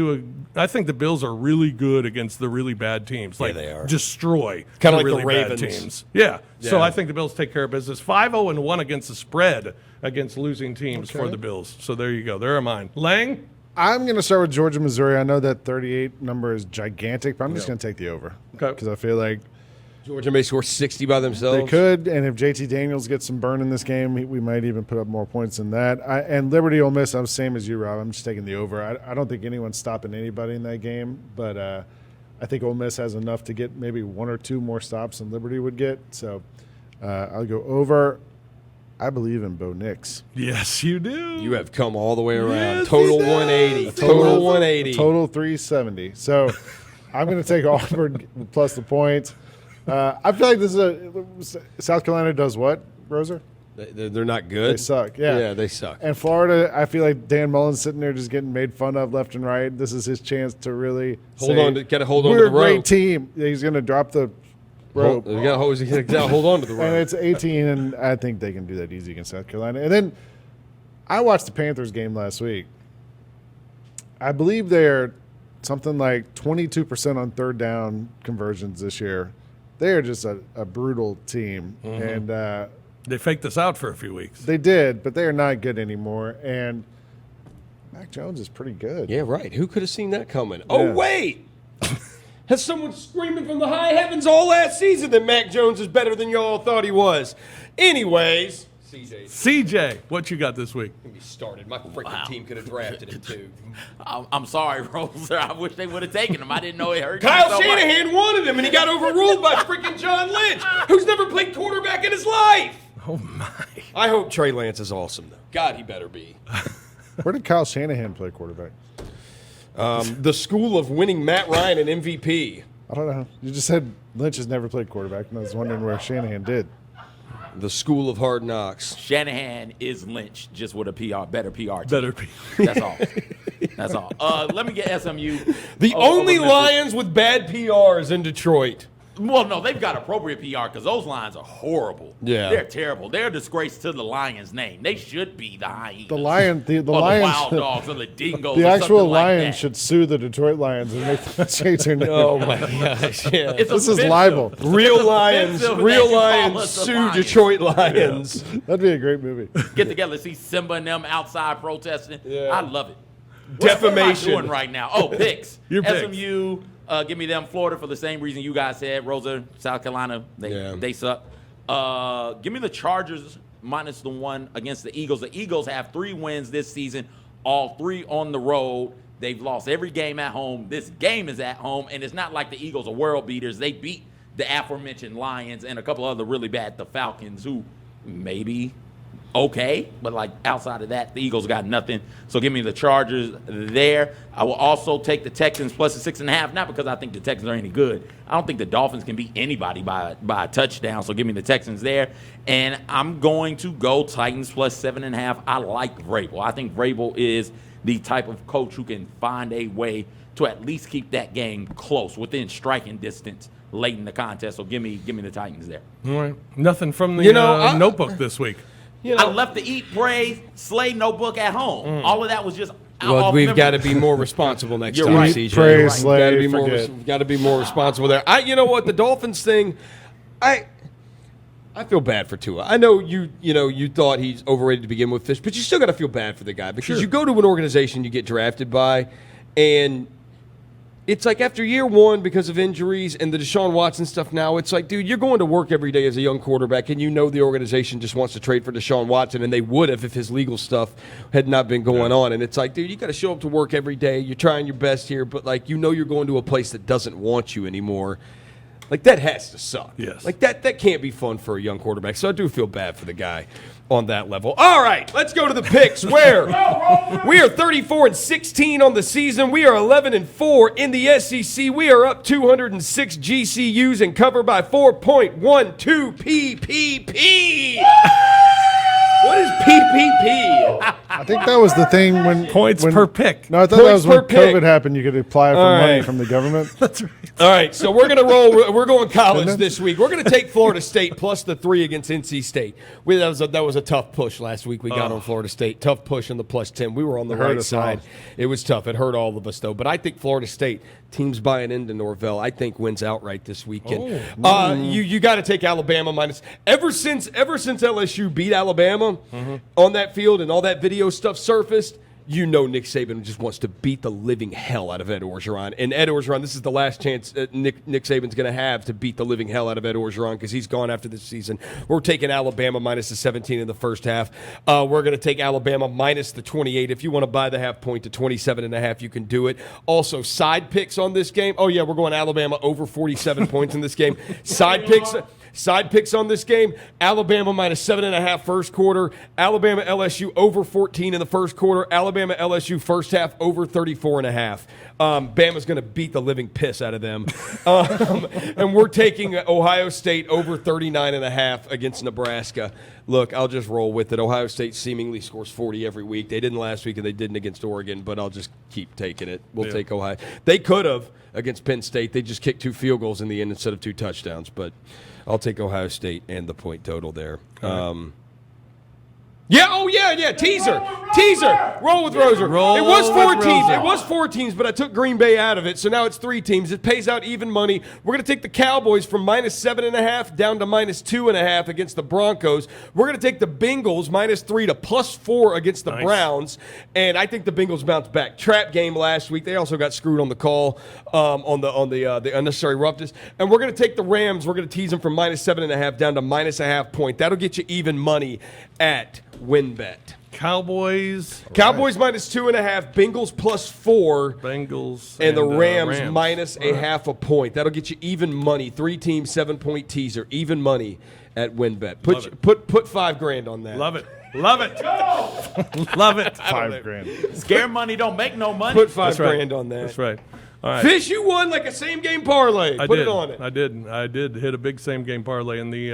I think the Bills are really good against the really bad teams. Like,
they are.
Destroy
Kinda like
really
the
bad
Ravens.
teams. Yeah. So
Yeah.
I think the Bills take care of business. 5-0-1 against the spread against losing teams for the Bills. So there you go. There are mine. Lang?
I'm going to start with Georgia, Missouri. I know that 38 number is gigantic, but I'm just going to take the over.
Okay.
Because I feel like
Georgia may score 60 by themselves.
they could, and if JT Daniels gets some burn in this game, we might even put up more points than that. And Liberty, Ole Miss, I'm the same as you, Rob. I'm just taking the over. I don't think anyone's stopping anybody in that game, but I think Ole Miss has enough to get maybe 1 or 2 more stops than Liberty would get. So I'll go over. I believe in Bo Nix.
Yes, you do.
You have come all the way around.
Yes,
Total
he does.
180. Total 180.
Total 370. So I'm going to take Auburn plus the points. I feel like this is South Carolina does what, Roser?
They're not good.
They suck. Yeah.
Yeah, they suck.
And Florida, I feel like Dan Mullen's sitting there just getting made fun of left and right. This is his chance to really
Hold on to the
we're a great
rope.
team. He's going to drop the rope.
You got to hold on to the rope.
And it's 18, and I think they can do that easy against South Carolina. And then I watched the Panthers game last week. I believe they're something like 22% on third down conversions this year. They are just a brutal team.
Mhm.
And
they faked us out for a few weeks.
They did, but they are not good anymore. And Mac Jones is pretty good.
Yeah, right. Who could have seen that coming?
Yeah.
Oh, wait. Has someone screaming from the high heavens all last season that Mac Jones is better than y'all thought he was? Anyways,
CJ, what you got this week?
He started. My freaking team could have drafted him too.
I'm sorry, Roser. I wish they would have taken him. I didn't know it hurt.
Kyle
you so
Shanahan wanted him, and he got overruled by freaking John Lynch, who's never played quarterback in his life.
Oh my!
I hope Trey Lance is awesome, though. God, he better be.
Where did Kyle Shanahan play quarterback?
The school of winning Matt Ryan and MVP.
I don't know. You just said Lynch has never played quarterback, and I was wondering where Shanahan did.
The school of hard knocks.
Shanahan is Lynch, just with a better PR team.
Better PR.
That's all. That's all. Let me get SMU.
The only Lions with bad PRs in Detroit.
Well, no, they've got appropriate PR because those Lions are horrible.
Yeah.
They're terrible. They're a disgrace to the Lions' name. They should be the Hyenas.
The Lions, the
or
Lions,
the Wild Dogs or the Dingoes.
the
or
actual
something
Lions
like that.
should sue the Detroit Lions and make them change their name.
Oh my gosh! Yeah.
It's
This is
offensive.
libel.
Real Lions,
offensive that
real
you call
Lions
us the
sue
Lions.
Detroit Lions.
That'd be a great movie.
Get together, see Simba and them outside protesting.
Yeah.
I love it.
Defamation.
What am I doing right now? Oh, picks.
Your picks.
SMU. Give me them. Florida for the same reason you guys said. Rosa, South Carolina, they suck. Give me the Chargers minus the 1 against the Eagles. The Eagles have 3 wins this season, all 3 on the road. They've lost every game at home. This game is at home, and it's not like the Eagles are world beaters. They beat the aforementioned Lions and a couple other really bad, the Falcons, who maybe okay, but like outside of that, the Eagles got nothing. So give me the Chargers there. I will also take the Texans plus the 6.5, not because I think the Texans are any good. I don't think the Dolphins can beat anybody by a touchdown. So give me the Texans there. And I'm going to go Titans plus 7.5. I like Vrabel. I think Vrabel is the type of coach who can find a way to at least keep that game close, within striking distance late in the contest. So give me the Titans there.
All right. Nothing from the notebook this week.
I left the Eat, Pray, Slay notebook at home. All of that was just
Well, we've got to be more responsible next
You're
time,
right.
CJ.
Pray,
You're
slay,
got to be more responsible there. You know what? The Dolphins thing, I feel bad for Tua. I know you thought he's overrated to begin with, Fish, but you still got to feel bad for the guy because you go to an organization you get drafted by, and it's like after year 1 because of injuries and the Deshaun Watson stuff now, it's like, dude, you're going to work every day as a young quarterback, and you know the organization just wants to trade for Deshaun Watson, and they would have if his legal stuff had not been going on. And it's like, dude, you got to show up to work every day. You're trying your best here, but like you're going to a place that doesn't want you anymore. Like that has to suck.
Yes.
Like that can't be fun for a young quarterback. So I do feel bad for the guy on that level. All right, let's go to the picks where we are 34-16 on the season. We are 11-4 in the SEC. We are up 206 GCUs and cover by 4.12 PPP. What is PPP?
I think that was the thing when
Points per pick.
No, I thought that was when COVID happened. You could apply for money from the government.
That's right.
All right, so we're going to roll. We're going college this week. We're going to take Florida State plus the 3 against NC State. That was a tough push last week we got on Florida State. Tough push on the plus 10. We were on the right side. It was tough. It hurt all of us, though. But I think Florida State, teams buying into Norvell, I think wins outright this weekend. You got to take Alabama minus. Ever since LSU beat Alabama on that field and all that video stuff surfaced, Nick Saban just wants to beat the living hell out of Ed Orgeron. And Ed Orgeron, this is the last chance Nick Saban's going to have to beat the living hell out of Ed Orgeron because he's gone after this season. We're taking Alabama minus the 17 in the first half. We're going to take Alabama minus the 28. If you want to buy the half point to 27.5, you can do it. Also, side picks on this game. Oh, yeah, we're going Alabama over 47 points in this game. Side picks on this game, Alabama minus 7.5 first quarter, Alabama LSU over 14 in the first quarter, Alabama LSU first half over 34.5. Bama's going to beat the living piss out of them. And we're taking Ohio State over 39.5 against Nebraska. Look, I'll just roll with it. Ohio State seemingly scores 40 every week. They didn't last week and they didn't against Oregon, but I'll just keep taking it. We'll take Ohio. They could have against Penn State. They just kicked 2 field goals in the end instead of 2 touchdowns, but I'll take Ohio State and the point total there. Yeah, oh yeah, teaser. Roll with Roser. It was 4 teams. It was 4 teams, but I took Green Bay out of it, so now it's 3 teams. It pays out even money. We're going to take the Cowboys from -7.5 down to -2.5 against the Broncos. We're going to take the Bengals -3 to +4 against the Browns, and I think the Bengals bounce back. Trap game last week. They also got screwed on the call on the unnecessary roughness. And we're going to take the Rams. We're going to tease them from -7.5 down to -0.5 point. That'll get you even money at WinBet.
Cowboys
-2.5, Bengals +4,
Bengals,
and the Rams -0.5 point. That'll get you even money. 3 teams, 7-point teaser, even money at WinBet. Put $5,000 on that.
Love it. Love it. Love it.
$5,000.
Scare money don't make no money.
Put $5,000 on that.
That's right. All right.
Fish, you won like a same-game parlay. Put it on it.
I did hit a big same-game parlay in the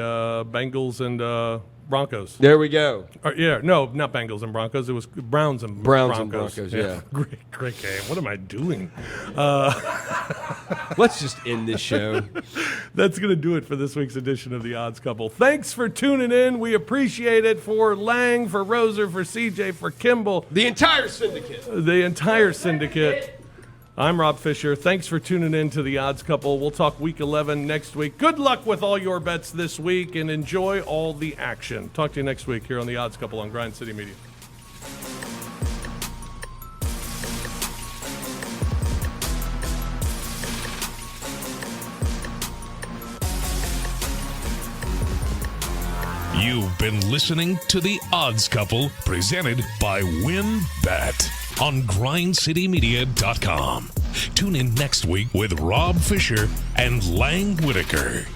Bengals and Broncos.
There we go.
No, not Bengals and Broncos. It was Browns and Broncos.
Yeah.
Great game. What am I doing?
Let's just end this show.
That's going to do it for this week's edition of The Odds Couple. Thanks for tuning in. We appreciate it. For Lang, for Roser, for CJ, for Kimball.
The entire syndicate.
I'm Rob Fisher. Thanks for tuning in to The Odds Couple. We'll talk Week 11 next week. Good luck with all your bets this week, and enjoy all the action. Talk to you next week here on The Odds Couple on Grind City Media.
You've been listening to The Odds Couple, presented by WinBet on GrindCityMedia.com. Tune in next week with Rob Fisher and Lang Whitaker.